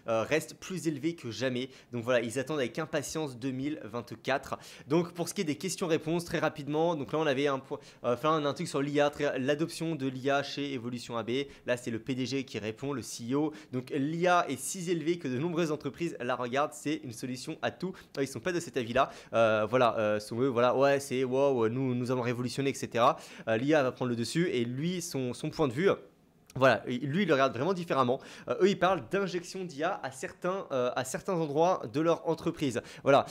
reste plus élevé que jamais. Donc voilà, ils attendent avec impatience 2024. Donc pour ce qui est des questions-réponses, très rapidement, donc là on avait un truc sur l'IA, l'adoption de l'IA chez Evolution AB. Là, c'est le PDG qui répond, le CEO. Donc, l'IA est si élevée que de nombreuses entreprises la regardent. C'est une solution à tout. Ils ne sont pas de cet avis-là. Ouais, c'est wow, nous allons révolutionner, etc. L'IA va prendre le dessus et lui, son point de vue. Voilà, lui, il le regarde vraiment différemment. Eux, ils parlent d'injection d'IA à certains endroits de leur entreprise. Voilà,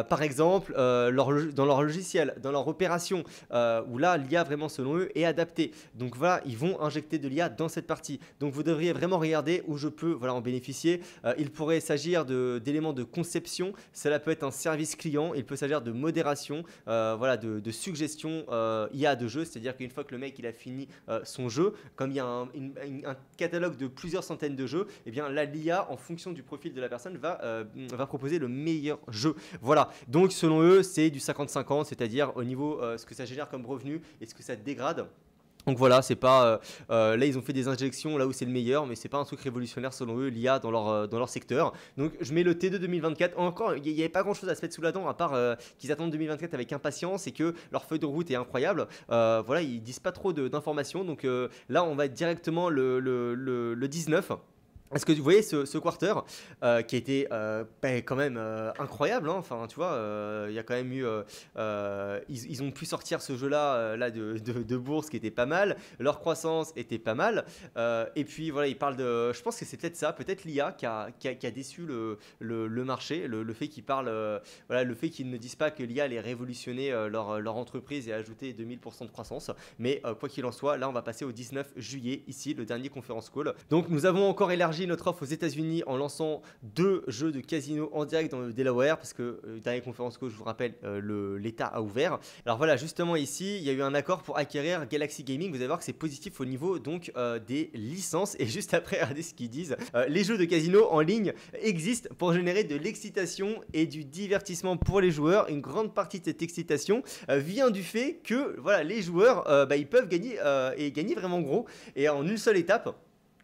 par exemple, dans leur logiciel, dans leur opération, où là, l'IA, vraiment, selon eux, est adaptée. Donc voilà, ils vont injecter de l'IA dans cette partie. Donc vous devriez vraiment regarder où je peux voilà, en bénéficier. Il pourrait s'agir d'éléments de conception. Cela peut être un service client. Il peut s'agir de modération, voilà, de suggestion IA de jeu. C'est-à-dire qu'une fois que le mec il a fini son jeu, comme il y a un catalogue de plusieurs centaines de jeux, et bien là l'IA en fonction du profil de la personne va proposer le meilleur jeu. Voilà, donc selon eux c'est du 50-50, c'est-à-dire au niveau ce que ça génère comme revenu et ce que ça dégrade. Donc voilà, c'est pas là ils ont fait des injections là où c'est le meilleur, mais c'est pas un truc révolutionnaire selon eux l'IA dans leur secteur. Donc je mets le T2 2024. Encore, il n'y avait pas grand chose à se mettre sous la dent à part qu'ils attendent 2024 avec impatience et que leur feuille de route est incroyable. Voilà, ils disent pas trop d'informations. Donc là on va être directement le 19. Est-ce que vous voyez ce quarter qui a été quand même incroyable, hein. Enfin, tu vois, il y a quand même eu, ils ont pu sortir ce jeu-là là de bourse qui était pas mal, leur croissance était pas mal, et puis voilà, ils parlent de, je pense que c'est peut-être ça, peut-être l'IA qui a déçu le marché, le fait qu'ils parlent, voilà, le fait qu'ils ne disent pas que l'IA allait révolutionner leur entreprise et ajouter 2000% de croissance, mais quoi qu'il en soit, là on va passer au 19 juillet, ici, le dernier conference call. Donc nous avons encore élargi notre offre aux États-Unis en lançant 2 jeux de casino en direct dans le Delaware parce que dernière conférence call, je vous rappelle, l'État a ouvert. Alors voilà, justement ici, il y a eu un accord pour acquérir Galaxy Gaming. Vous allez voir que c'est positif au niveau donc des licences. Et juste après, regardez ce qu'ils disent. Les jeux de casino en ligne existent pour générer de l'excitation et du divertissement pour les joueurs. Une grande partie de cette excitation vient du fait que voilà, les joueurs ils peuvent gagner et gagner vraiment gros et en une seule étape.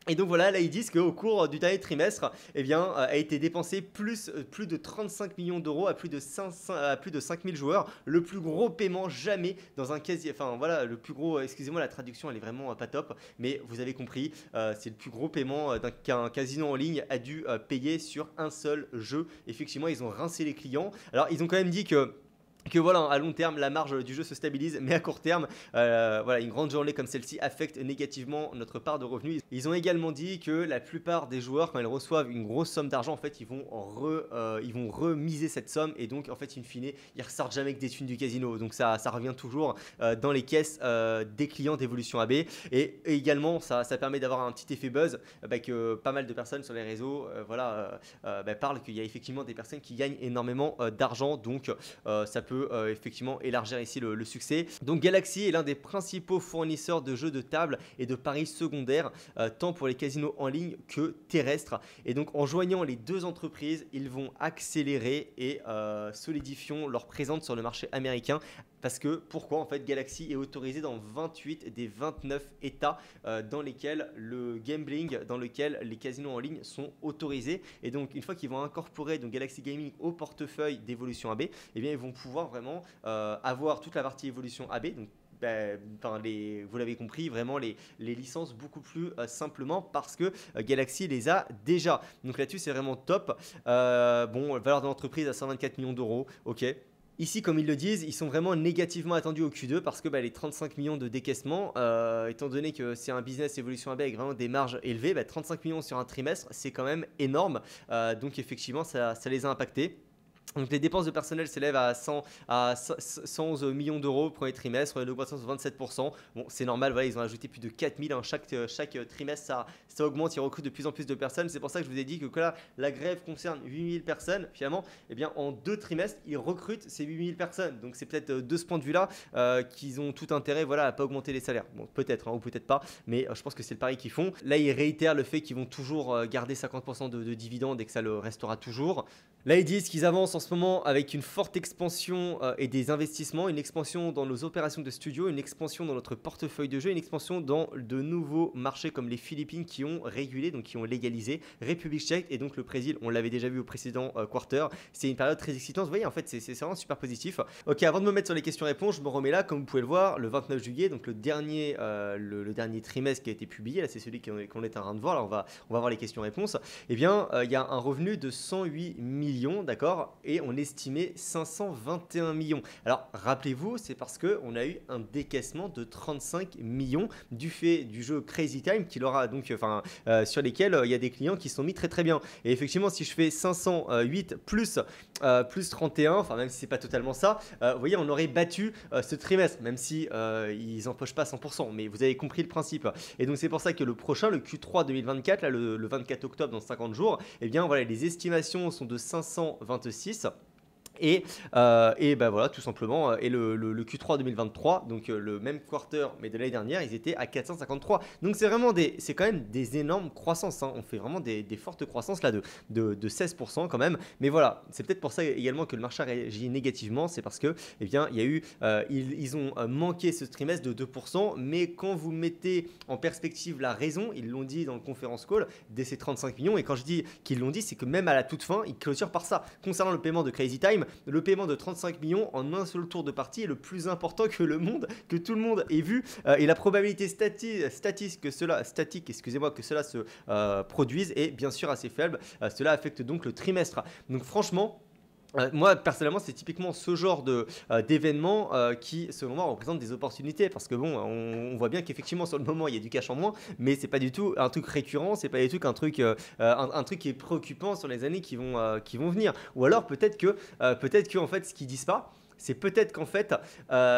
Et donc voilà, là ils disent qu'au cours du dernier trimestre, eh bien, a été dépensé plus de 35 millions d'euros à plus de 5000 joueurs. Le plus gros paiement jamais dans un casier. Enfin voilà, le plus gros, excusez-moi la traduction elle est vraiment pas top, mais vous avez compris, c'est le plus gros paiement qu'un casino en ligne a dû payer sur un seul jeu. Effectivement, ils ont rincé les clients. Alors ils ont quand même dit que voilà, à long terme, la marge du jeu se stabilise, mais à court terme, voilà, une grande journée comme celle-ci affecte négativement notre part de revenus. Ils ont également dit que la plupart des joueurs, quand ils reçoivent une grosse somme d'argent, en fait, ils vont remiser cette somme et donc, en fait, in fine, ils ressortent jamais avec des thunes du casino. Donc ça revient toujours dans les caisses des clients d'Evolution AB. Et également, ça permet d'avoir un petit effet buzz, que pas mal de personnes sur les réseaux parlent qu'il y a effectivement des personnes qui gagnent énormément d'argent. Donc ça peut effectivement élargir ici le succès. Donc Galaxy est l'un des principaux fournisseurs de jeux de table et de paris secondaires, tant pour les casinos en ligne que terrestres. Et donc en joignant les deux entreprises, ils vont accélérer et solidifier leur présence sur le marché américain. Parce que pourquoi en fait Galaxy est autorisé dans 28 des 29 États dans lesquels le gambling, dans lesquels les casinos en ligne sont autorisés. Et donc une fois qu'ils vont incorporer donc Galaxy Gaming au portefeuille d'Evolution AB, eh bien ils vont pouvoir vraiment avoir toute la partie Evolution AB. Donc vous l'avez compris, vraiment les licences beaucoup plus simplement parce que Galaxy les a déjà. Donc là-dessus c'est vraiment top. Valeur de l'entreprise à 124 millions d'euros, ok. Ici, comme ils le disent, ils sont vraiment négativement attendus au Q2 parce que les 35 millions de décaissement, étant donné que c'est un business Evolution AB avec vraiment des marges élevées, 35 millions sur un trimestre, c'est quand même énorme. Donc effectivement, ça les a impactés. Donc les dépenses de personnel s'élèvent à 111 millions d'euros au premier trimestre, une augmentation de 27%. Bon, c'est normal, voilà, ils ont ajouté plus de 4000. Chaque trimestre, ça augmente, ils recrutent de plus en plus de personnes. C'est pour ça que je vous ai dit que là, la grève concerne 8000 personnes. Finalement, eh bien, en 2 trimestres, ils recrutent ces 8000 personnes. Donc c'est peut-être de ce point de vue-là qu'ils ont tout intérêt à ne pas augmenter les salaires. Bon, peut-être ou peut-être pas, mais je pense que c'est le pari qu'ils font. Là, ils réitèrent le fait qu'ils vont toujours garder 50% de dividendes et que ça le restera toujours. Là, ils disent qu'ils avancent en ce moment avec une forte expansion et des investissements, une expansion dans nos opérations de studio, une expansion dans notre portefeuille de jeux, une expansion dans de nouveaux marchés comme les Philippines qui ont régulé, donc qui ont légalisé, République tchèque et donc le Brésil, on l'avait déjà vu au précédent quarter. C'est une période très excitante, vous voyez, en fait, c'est vraiment super positif. Ok, avant de me mettre sur les questions-réponses, je me remets là, comme vous pouvez le voir, le 29 juillet, donc le dernier trimestre qui a été publié, là c'est celui qu'on est en train de voir, là on va voir les questions-réponses. Eh bien, il y a un revenu de 108 millions, d'accord, et et on estimait 521 millions. Alors rappelez-vous, c'est parce qu'on a eu un décaissement de 35 millions du fait du jeu Crazy Time qui leur a donc, sur lesquels il y a des clients qui sont mis très très bien. Et effectivement, si je fais 508 plus 31, enfin même si c'est pas totalement ça, vous voyez, on aurait battu ce trimestre, même si ils empochent pas 100%, mais vous avez compris le principe. Et donc c'est pour ça que le prochain, le Q3 2024, là, le 24 octobre dans 50 jours, eh bien voilà, les estimations sont de 526. Et ben voilà, tout simplement. Et le Q3 2023, donc le même quarter, mais de l'année dernière, ils étaient à 453. Donc c'est quand même des énormes croissances, hein. On fait vraiment des fortes croissances là de 16% quand même. Mais voilà, c'est peut-être pour ça également que le marché a réagi négativement. C'est parce que, eh bien, il y a eu, ils ont manqué ce trimestre de 2%. Mais quand vous mettez en perspective la raison, ils l'ont dit dans le conference call, dès ces 35 millions. Et quand je dis qu'ils l'ont dit, c'est que même à la toute fin, ils clôturent par ça. Concernant le paiement de Crazy Time, le paiement de 35 millions en un seul tour de partie est le plus important que tout le monde ait vu, et la probabilité statique que cela se produise est bien sûr assez faible. Cela affecte donc le trimestre. Donc franchement, moi personnellement, c'est typiquement ce genre d'événement qui selon moi représente des opportunités, parce que bon, on voit bien qu'effectivement sur le moment il y a du cash en moins, mais c'est pas du tout un truc récurrent, c'est pas du tout un truc qui est préoccupant sur les années qui vont venir. Ou alors peut-être que en fait ce qu'ils disent pas, c'est peut-être qu'en fait,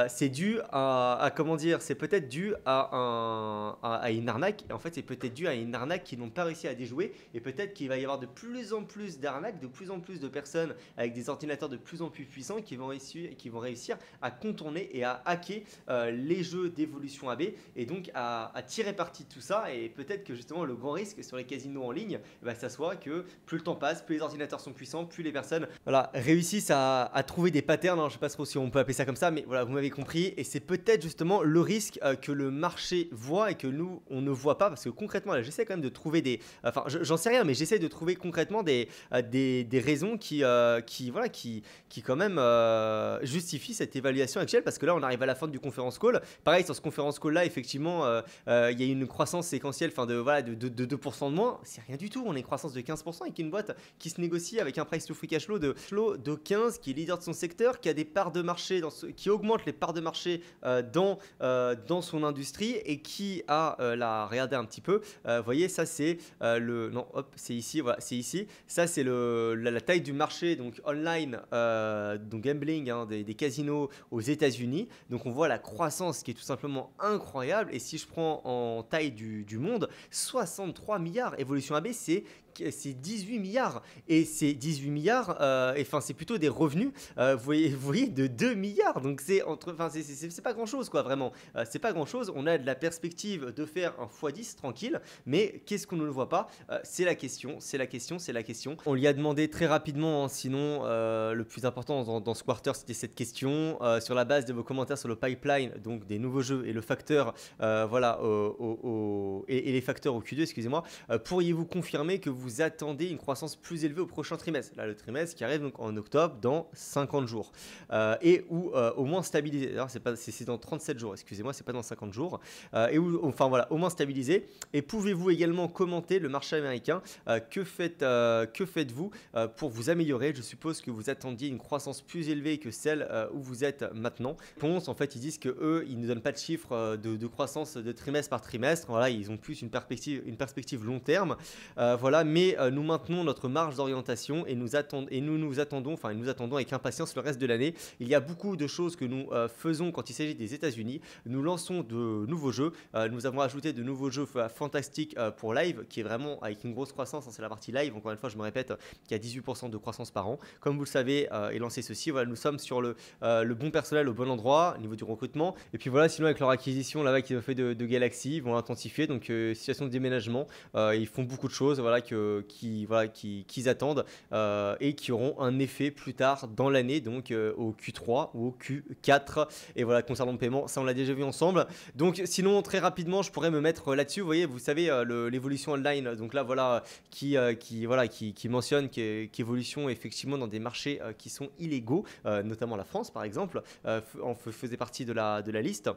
c'est dû à comment dire, c'est peut-être dû à une arnaque. Et en fait, c'est peut-être dû à une arnaque qu'ils n'ont pas réussi à déjouer. Et peut-être qu'il va y avoir de plus en plus d'arnaques, de plus en plus de personnes avec des ordinateurs de plus en plus puissants qui vont réussir à contourner et à hacker les jeux d'évolution AB, et donc à tirer parti de tout ça. Et peut-être que justement, le grand risque sur les casinos en ligne, ça soit que plus le temps passe, plus les ordinateurs sont puissants, plus les personnes réussissent à trouver des patterns. Je sais pas trop si on peut appeler ça comme ça, mais voilà, vous m'avez compris. Et c'est peut-être justement le risque que le marché voit et que nous on ne voit pas, parce que concrètement là, j'essaie quand même de trouver j'en sais rien, mais j'essaie de trouver concrètement des raisons qui quand même justifient cette évaluation actuelle, parce que là on arrive à la fin du conference call. Pareil, sur ce conference call là, effectivement il y a une croissance séquentielle de 2% de moins. C'est rien du tout, on a une croissance de 15% avec une boîte qui se négocie avec un price to free cash flow de 15, qui est leader de son secteur, qui a des parts de marché, qui augmente les parts de marché dans son industrie, et qui a regardez un petit peu, vous voyez, ça c'est c'est ici, voilà, c'est ici, ça c'est la taille du marché donc online, donc gambling, hein, des casinos aux États-Unis. Donc on voit la croissance qui est tout simplement incroyable. Et si je prends en taille du monde, 63 milliards, Evolution AB c'est 18 milliards. Et ces 18 milliards, c'est plutôt des revenus, vous voyez, de 2 milliards. Donc c'est pas grand chose, quoi, vraiment. C'est pas grand chose. On a de la perspective de faire un x10 tranquille, mais qu'est-ce qu'on ne le voit pas? C'est la question. On lui a demandé très rapidement, hein, sinon le plus important dans ce quarter, c'était cette question. Sur la base de vos commentaires sur le pipeline, donc des nouveaux jeux et le facteur, et les facteurs au Q2, excusez-moi, pourriez-vous confirmer que vous attendez une croissance plus élevée au prochain trimestre? Là, le trimestre qui arrive donc en octobre, dans 50 jours, et où au moins stabilisé. Alors c'est dans 37 jours, excusez-moi, c'est pas dans 50 jours, et où, enfin voilà, au moins stabilisé. Et pouvez-vous également commenter le marché américain? Que faites-vous pour vous améliorer? Je suppose que vous attendiez une croissance plus élevée que celle où vous êtes maintenant. Réponse, en fait, ils disent que eux, ils ne donnent pas de chiffres de croissance de trimestre par trimestre. Voilà, ils ont plus une perspective long terme. Voilà, mais nous maintenons notre marge d'orientation, et nous attendons avec impatience le reste de l'année. Il y a beaucoup de choses que nous faisons quand il s'agit des États-Unis. Nous lançons de nouveaux jeux. Nous avons ajouté de nouveaux jeux fantastiques pour live, qui est vraiment avec une grosse croissance, hein, c'est la partie live. Encore une fois, je me répète, qui a 18% de croissance par an. Comme vous le savez, et lancer ceci, voilà, nous sommes sur le bon personnel au bon endroit au niveau du recrutement. Et puis voilà, sinon avec leur acquisition là-bas qu'ils ont fait de Galaxy, ils vont intensifier. Donc situation de déménagement, ils font beaucoup de choses, voilà, qu'ils attendent, et qui auront un effet plus tard dans l'année, donc au Q3 ou au Q4. Et voilà, concernant le paiement, ça on l'a déjà vu ensemble. Donc sinon, très rapidement, je pourrais me mettre là-dessus. Vous savez, l'évolution online, donc là voilà, qui mentionne qu'évolution effectivement dans des marchés qui sont illégaux, notamment la France par exemple, faisait partie de la liste.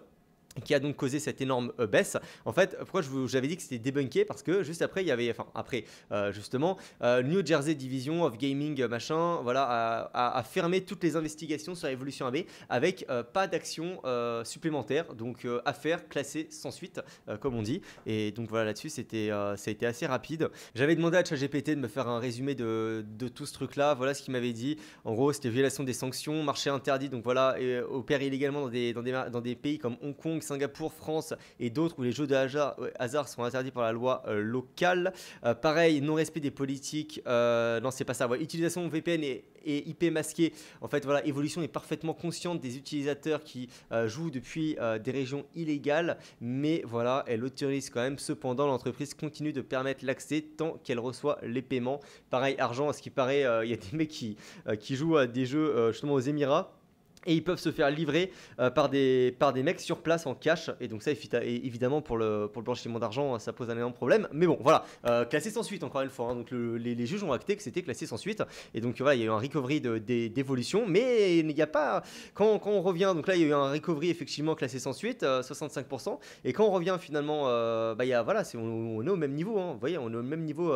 qui a donc causé cette énorme baisse. En fait, pourquoi j'avais dit que c'était débunké? Parce que juste après, il y avait, enfin après, justement, New Jersey Division of Gaming, machin, voilà, a fermé toutes les investigations sur l'évolution AB avec pas d'action supplémentaire, donc affaire classée sans suite, comme on dit. Et donc voilà, là-dessus, ça a été assez rapide. J'avais demandé à ChatGPT de me faire un résumé de tout ce truc-là. Voilà ce qu'il m'avait dit. En gros, c'était violation des sanctions, marché interdit, donc voilà, et opère illégalement dans des pays comme Hong Kong, Singapour, France et d'autres où les jeux de hasard sont interdits par la loi locale. Pareil, non-respect des politiques. Non, c'est pas ça. Ouais, utilisation VPN et IP masqué. En fait, voilà, Evolution est parfaitement consciente des utilisateurs qui jouent depuis des régions illégales, mais voilà, elle autorise quand même. Cependant, l'entreprise continue de permettre l'accès tant qu'elle reçoit les paiements. Pareil, argent, à ce qui paraît, il y a des mecs qui jouent à des jeux justement aux Émirats. Et ils peuvent se faire livrer par des mecs sur place en cash. Et donc ça, évidemment, pour le blanchiment d'argent, ça pose un énorme problème. Mais bon, voilà, classé sans suite, encore une fois. Hein. Donc les juges ont acté que c'était classé sans suite. Et donc voilà, il y a eu un recovery d'évolution. Mais il n'y a pas... Quand on revient, donc là, il y a eu un recovery effectivement classé sans suite, 65%. Et quand on revient finalement, voilà, on est au même niveau. Hein. Vous voyez, on est au même niveau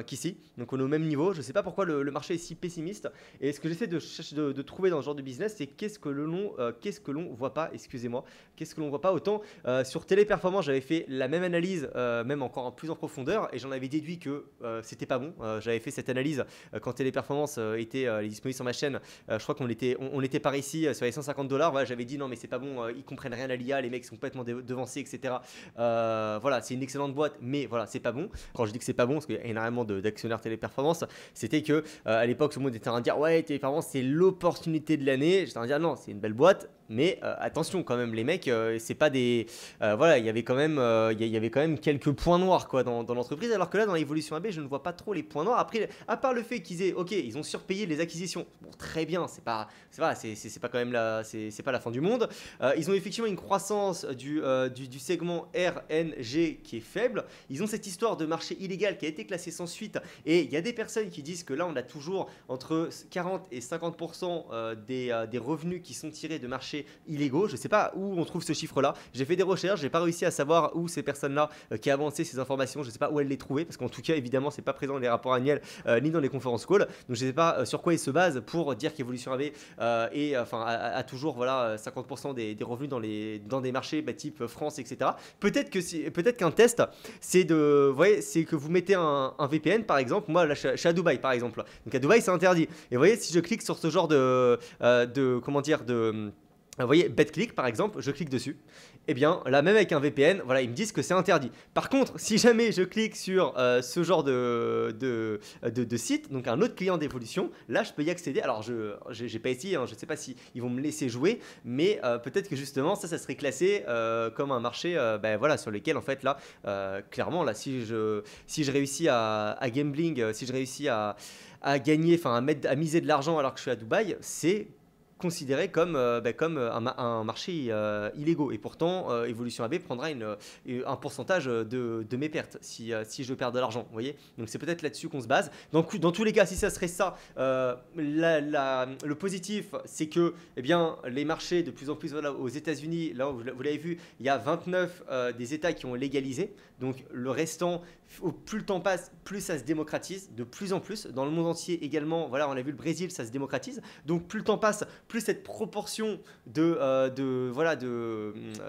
qu'ici. Donc on est au même niveau. Je ne sais pas pourquoi le marché est si pessimiste. Et ce que j'essaie de trouver dans ce genre de business, c'est qu'est-ce que l'on voit pas, excusez-moi, qu'est-ce que l'on voit pas. Autant sur Téléperformance, j'avais fait la même analyse, même encore plus en profondeur, et j'en avais déduit que c'était pas bon. J'avais fait cette analyse quand Téléperformance était disponible sur ma chaîne. Je crois qu'on était par ici sur les $150. Voilà, j'avais dit non mais c'est pas bon, ils comprennent rien à l'IA, les mecs sont complètement devancés, etc. Voilà, c'est une excellente boîte, mais voilà, c'est pas bon. Quand je dis que c'est pas bon, parce qu'il y a énormément d'actionnaires Téléperformance, c'était que à l'époque, tout le monde était en train de dire ouais, Téléperformance c'est l'opportunité de l'année. J'étais en train de dire non, c'est une belle boîte, mais attention quand même, les mecs, c'est pas des voilà, il y avait quand même quelques points noirs quoi dans l'entreprise, alors que là dans l'évolution AB, je ne vois pas trop les points noirs. Après, à part le fait ils ont surpayé les acquisitions. Bon, très bien, c'est pas quand même c'est pas la fin du monde. Ils ont effectivement une croissance du segment RNG qui est faible. Ils ont cette histoire de marché illégal qui a été classé sans suite, et il y a des personnes qui disent que là on a toujours entre 40 et 50% des revenus qui sont tirés de marchés illégaux. Je ne sais pas où on trouve ce chiffre-là. J'ai fait des recherches, j'ai pas réussi à savoir où ces personnes-là qui avançaient ces informations, je ne sais pas où elles les trouvaient, parce qu'en tout cas, évidemment, c'est pas présent dans les rapports annuels ni dans les conférences calls. Donc je ne sais pas sur quoi ils se basent pour dire qu'Evolution AB a toujours voilà 50% des revenus dans des marchés type France, etc. Peut-être qu'un test, c'est que vous mettez un VPN par exemple. Moi là, je suis à Dubaï par exemple. Donc à Dubaï, c'est interdit. Et vous voyez, si je clique sur ce genre vous voyez, BetClick par exemple, je clique dessus. Et bien là, même avec un VPN, voilà, ils me disent que c'est interdit. Par contre, si jamais je clique sur ce genre de site, donc un autre client d'évolution, là je peux y accéder. Alors je n'ai pas essayé, hein, je ne sais pas si ils vont me laisser jouer, mais peut-être que justement ça serait classé comme un marché voilà, sur lequel en fait là, clairement là, si je réussis à gambling, si je réussis à gagner, à miser de l'argent alors que je suis à Dubaï, c'est considéré comme un marché illégaux. Et pourtant, Evolution AB prendra un pourcentage de mes pertes si je perds de l'argent. Vous voyez, donc c'est peut-être là-dessus qu'on se base. Donc, dans tous les cas, si ça serait ça, le positif, c'est que les marchés de plus en plus, voilà, aux États-Unis, là, vous l'avez vu, il y a 29 des États qui ont légalisé. Donc le restant, plus le temps passe, plus ça se démocratise de plus en plus. Dans le monde entier également, voilà, on a vu le Brésil, ça se démocratise. Donc plus le temps passe, plus cette proportion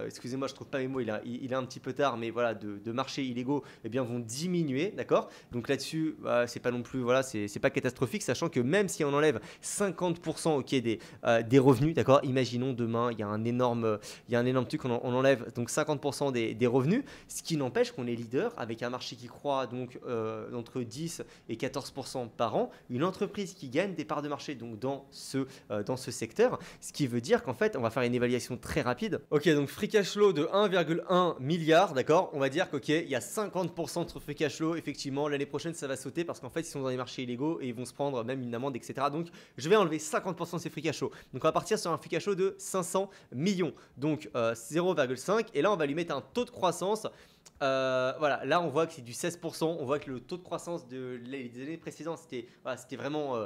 excusez-moi, je trouve pas mes mots, il est un petit peu tard, mais voilà, de marchés illégaux, vont diminuer, d'accord. Donc là-dessus, c'est pas non plus, voilà, c'est pas catastrophique, sachant que même si on enlève 50% des revenus, d'accord. Imaginons demain, il y a un énorme truc, on enlève donc 50% des revenus, ce qui n'empêche qu'on est leader avec un marché qui croît donc entre 10 et 14% par an, une entreprise qui gagne des parts de marché donc dans ce secteur, ce qui veut dire qu'en fait on va faire une évaluation très rapide. Ok, donc free cash flow de 1,1 milliard, d'accord, on va dire qu'il y a 50% de free cash flow, effectivement l'année prochaine ça va sauter parce qu'en fait ils sont dans les marchés illégaux et ils vont se prendre même une amende, etc. Donc je vais enlever 50% de ces free cash flow, donc on va partir sur un free cash flow de 500 millions, donc 0,5, et là on va lui mettre un taux de croissance Voilà, là on voit que c'est du 16%, on voit que le taux de croissance des années précédentes c'était voilà, c'était vraiment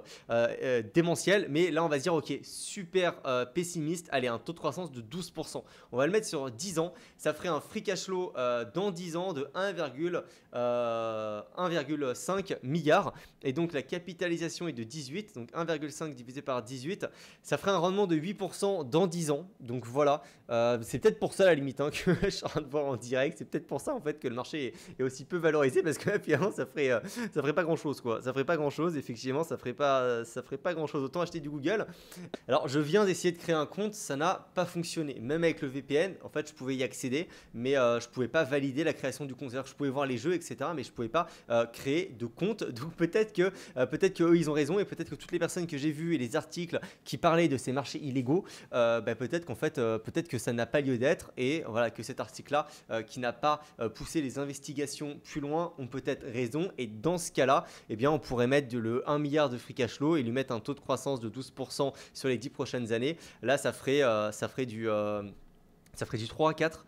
démentiel, mais là on va se dire ok, super pessimiste, allez, un taux de croissance de 12%. On va le mettre sur 10 ans, ça ferait un free cash flow dans 10 ans de 1,5 milliard, et donc la capitalisation est de 18, donc 1,5 divisé par 18, ça ferait un rendement de 8% dans 10 ans, donc voilà. C'est peut-être pour ça à la limite hein, que je suis en train de voir en direct. C'est peut-être pour ça en fait que le marché est aussi peu valorisé parce que finalement ça ferait pas grand chose quoi. Ça ferait pas grand chose. Effectivement, ça ferait pas grand chose. Autant acheter du Google. Alors je viens d'essayer de créer un compte, ça n'a pas fonctionné. Même avec le VPN, en fait je pouvais y accéder, mais je pouvais pas valider la création du compte. C'est-à-dire que je pouvais voir les jeux, etc. Mais je pouvais pas créer de compte. Donc peut-être que eux ils ont raison et peut-être que toutes les personnes que j'ai vues et les articles qui parlaient de ces marchés illégaux, peut-être qu'en fait peut-être que ça n'a pas lieu d'être et voilà que cet article-là qui n'a pas poussé les investigations plus loin ont peut-être raison et dans ce cas-là, eh bien on pourrait mettre le 1 milliard de free cash flow et lui mettre un taux de croissance de 12% sur les 10 prochaines années. Là, ça ferait du 3 à 4.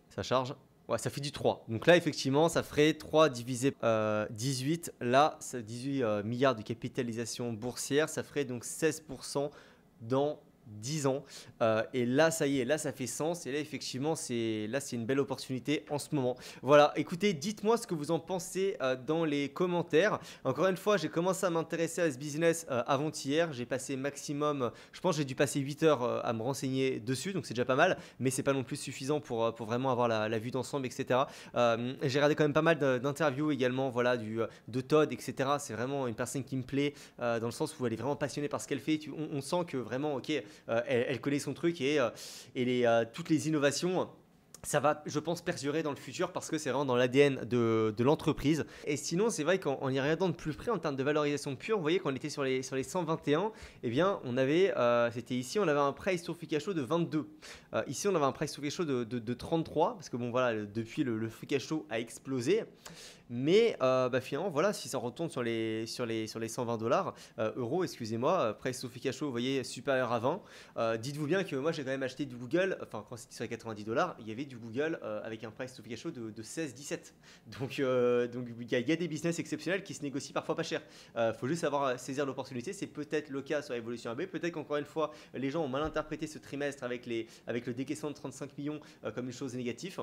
Ça charge. Ouais, ça fait du 3. Donc là, effectivement, ça ferait 3 divisé par 18. Là, ça 18 milliards de capitalisation boursière. Ça ferait donc 16% dans 10 ans. Et là, ça y est, là, ça fait sens. Et là, effectivement, c'est une belle opportunité en ce moment. Voilà, écoutez, dites-moi ce que vous en pensez dans les commentaires. Encore une fois, j'ai commencé à m'intéresser à ce business avant-hier. J'ai passé maximum, je pense que j'ai dû passer 8 heures à me renseigner dessus. Donc, c'est déjà pas mal. Mais c'est pas non plus suffisant pour vraiment avoir la vue d'ensemble, etc. J'ai regardé quand même pas mal d'interviews également, voilà, de Todd, etc. C'est vraiment une personne qui me plaît dans le sens où elle est vraiment passionnée par ce qu'elle fait. On sent que vraiment, ok, elle connaît son truc et toutes les innovations. Ça va, je pense, perdurer dans le futur parce que c'est vraiment dans l'ADN de l'entreprise. Et sinon, c'est vrai qu'en y regardant de plus près en termes de valorisation pure, vous voyez qu'on était sur les 121, eh bien, on avait, c'était ici, on avait un price to free cash flow de 22. Ici, on avait un price to free cash flow de 33 parce que bon, voilà, depuis le free cash flow a explosé. Mais finalement, voilà, si ça retourne sur les 120 dollars, euros, excusez-moi, price to free cash flow, vous voyez, supérieur à 20. Dites-vous bien que moi, j'ai quand même acheté du Google, enfin, quand c'était sur les 90 dollars, il y avait du Google avec un price to free cash flow de 16-17. Donc, il y a des business exceptionnels qui se négocient parfois pas cher. Faut juste savoir saisir l'opportunité. C'est peut-être le cas sur Evolution AB. Peut-être qu'encore une fois, les gens ont mal interprété ce trimestre avec le décaissement de 35 millions comme une chose négative.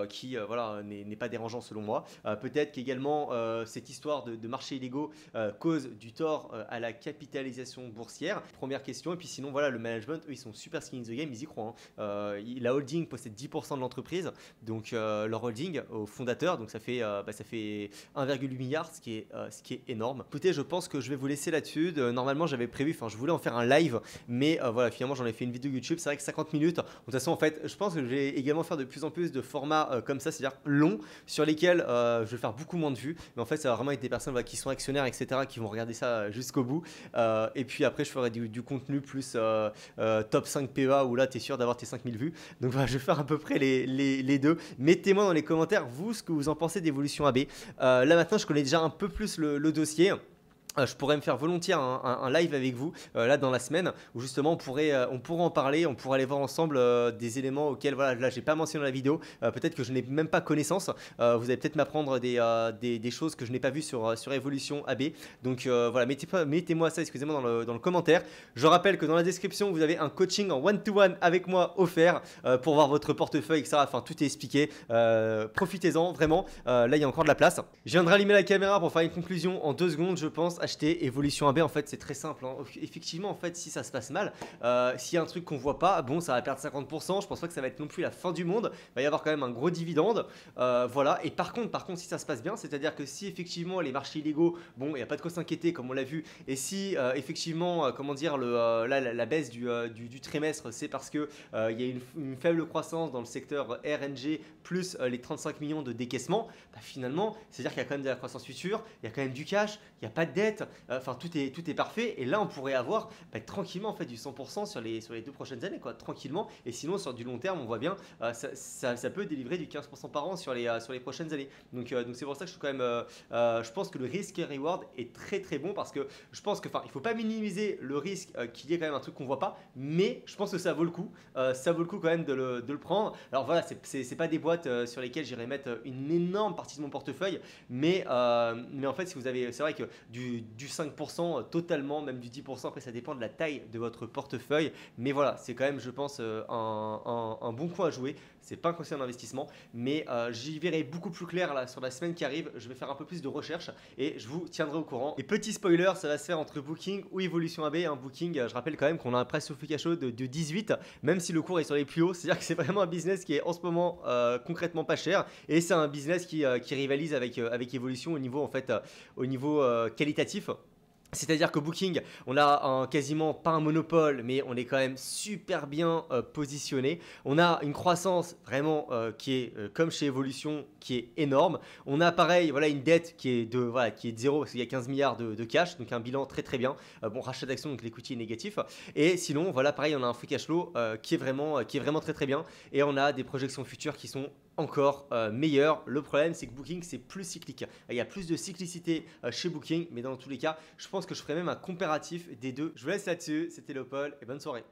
Qui voilà, n'est pas dérangeant selon moi. Peut-être qu'également cette histoire de marchés illégaux cause du tort à la capitalisation boursière. Première question. Et puis sinon, voilà, le management, eux, ils sont super skin in the game, ils y croient. Hein. La holding possède 10% de l'entreprise, donc leur holding au fondateur, donc ça fait 1,8 milliard, ce qui est énorme. Écoutez, je pense que je vais vous laisser là-dessus. Normalement, j'avais prévu, je voulais en faire un live, mais voilà, finalement, j'en ai fait une vidéo YouTube. C'est vrai que 50 minutes. De toute façon, en fait, je pense que je vais également faire de plus en plus de formats comme ça, c'est-à-dire longs, sur lesquels je vais faire beaucoup moins de vues. Mais en fait, ça va vraiment être des personnes qui sont actionnaires, etc., qui vont regarder ça jusqu'au bout. Et puis après, je ferai du contenu plus top 5 PEA où là, tu es sûr d'avoir tes 5000 vues. Donc voilà, je vais faire à peu près les deux. Mettez-moi dans les commentaires, vous, ce que vous en pensez d'Evolution AB. Là, maintenant, je connais déjà un peu plus le dossier. Je pourrais me faire volontiers un live avec vous là dans la semaine où justement on pourrait en parler, on pourrait aller voir ensemble des éléments auxquels voilà, là j'ai pas mentionné dans la vidéo, peut-être que je n'ai même pas connaissance, vous allez peut-être m'apprendre des choses que je n'ai pas vues sur Evolution AB. Donc voilà, mettez-moi ça, excusez-moi, dans le commentaire. Je rappelle que dans la description vous avez un coaching en one-to-one avec moi offert pour voir votre portefeuille, etc. Enfin tout est expliqué, profitez-en vraiment, là il y a encore de la place. Je viendrai allumer la caméra pour faire une conclusion en 2 secondes, je pense. Acheter Evolution AB, en fait c'est très simple, hein. Effectivement, en fait, si ça se passe mal, s'il y a un truc qu'on voit pas, bon, ça va perdre 50%. Je pense pas que ça va être non plus la fin du monde. Il va y avoir quand même un gros dividende, voilà. Et par contre, si ça se passe bien, c'est-à-dire que si effectivement les marchés illégaux, bon, il n'y a pas de quoi s'inquiéter comme on l'a vu, et si effectivement, comment dire, la baisse du trimestre, c'est parce que il y a une faible croissance dans le secteur RNG plus les 35 millions de décaissement, finalement, c'est-à-dire qu'il y a quand même de la croissance future, il y a quand même du cash, il n'y a pas de dette. net, enfin tout est parfait. Et là, on pourrait avoir tranquillement en fait du 100% sur les 2 prochaines années, quoi, tranquillement. Et sinon, sur du long terme, on voit bien, ça peut délivrer du 15% par an sur les prochaines années. Donc c'est pour ça que je suis quand même, je pense que le risque et reward est très très bon parce que je pense que, enfin, il faut pas minimiser le risque qu'il y ait quand même un truc qu'on voit pas, mais je pense que ça vaut le coup. Ça vaut le coup quand même de le prendre. Alors voilà, c'est pas des boîtes sur lesquelles j'irai mettre une énorme partie de mon portefeuille, mais en fait, si vous avez, c'est vrai que du 5% totalement, même du 10%, après ça dépend de la taille de votre portefeuille, mais voilà, c'est quand même, je pense, un bon coup à jouer. C'est pas un conseil d'investissement, mais j'y verrai beaucoup plus clair là sur la semaine qui arrive. Je vais faire un peu plus de recherche et je vous tiendrai au courant. Et petit spoiler, ça va se faire entre Booking ou Evolution AB. Booking, je rappelle quand même qu'on a un price to free cash flow de 18, même si le cours est sur les plus hauts. C'est-à-dire que c'est vraiment un business qui est en ce moment concrètement pas cher, et c'est un business qui rivalise avec Evolution au niveau en fait, au niveau qualitatif. C'est-à-dire que Booking, on a quasiment pas un monopole, mais on est quand même super bien positionné. On a une croissance vraiment qui est comme chez Evolution, qui est énorme. On a pareil, voilà, une dette qui est de zéro parce qu'il y a 15 milliards de cash, donc un bilan très très bien. Bon, rachat d'actions, donc l'equity est négatif. Et sinon, voilà, pareil, on a un free cash flow qui est vraiment très très bien. Et on a des projections futures qui sont encore meilleures. Le problème, c'est que Booking, c'est plus cyclique. Il y a plus de cyclicité chez Booking, mais dans tous les cas, je pense que je ferai même un comparatif des deux. Je vous laisse là-dessus. C'était Léopold et bonne soirée.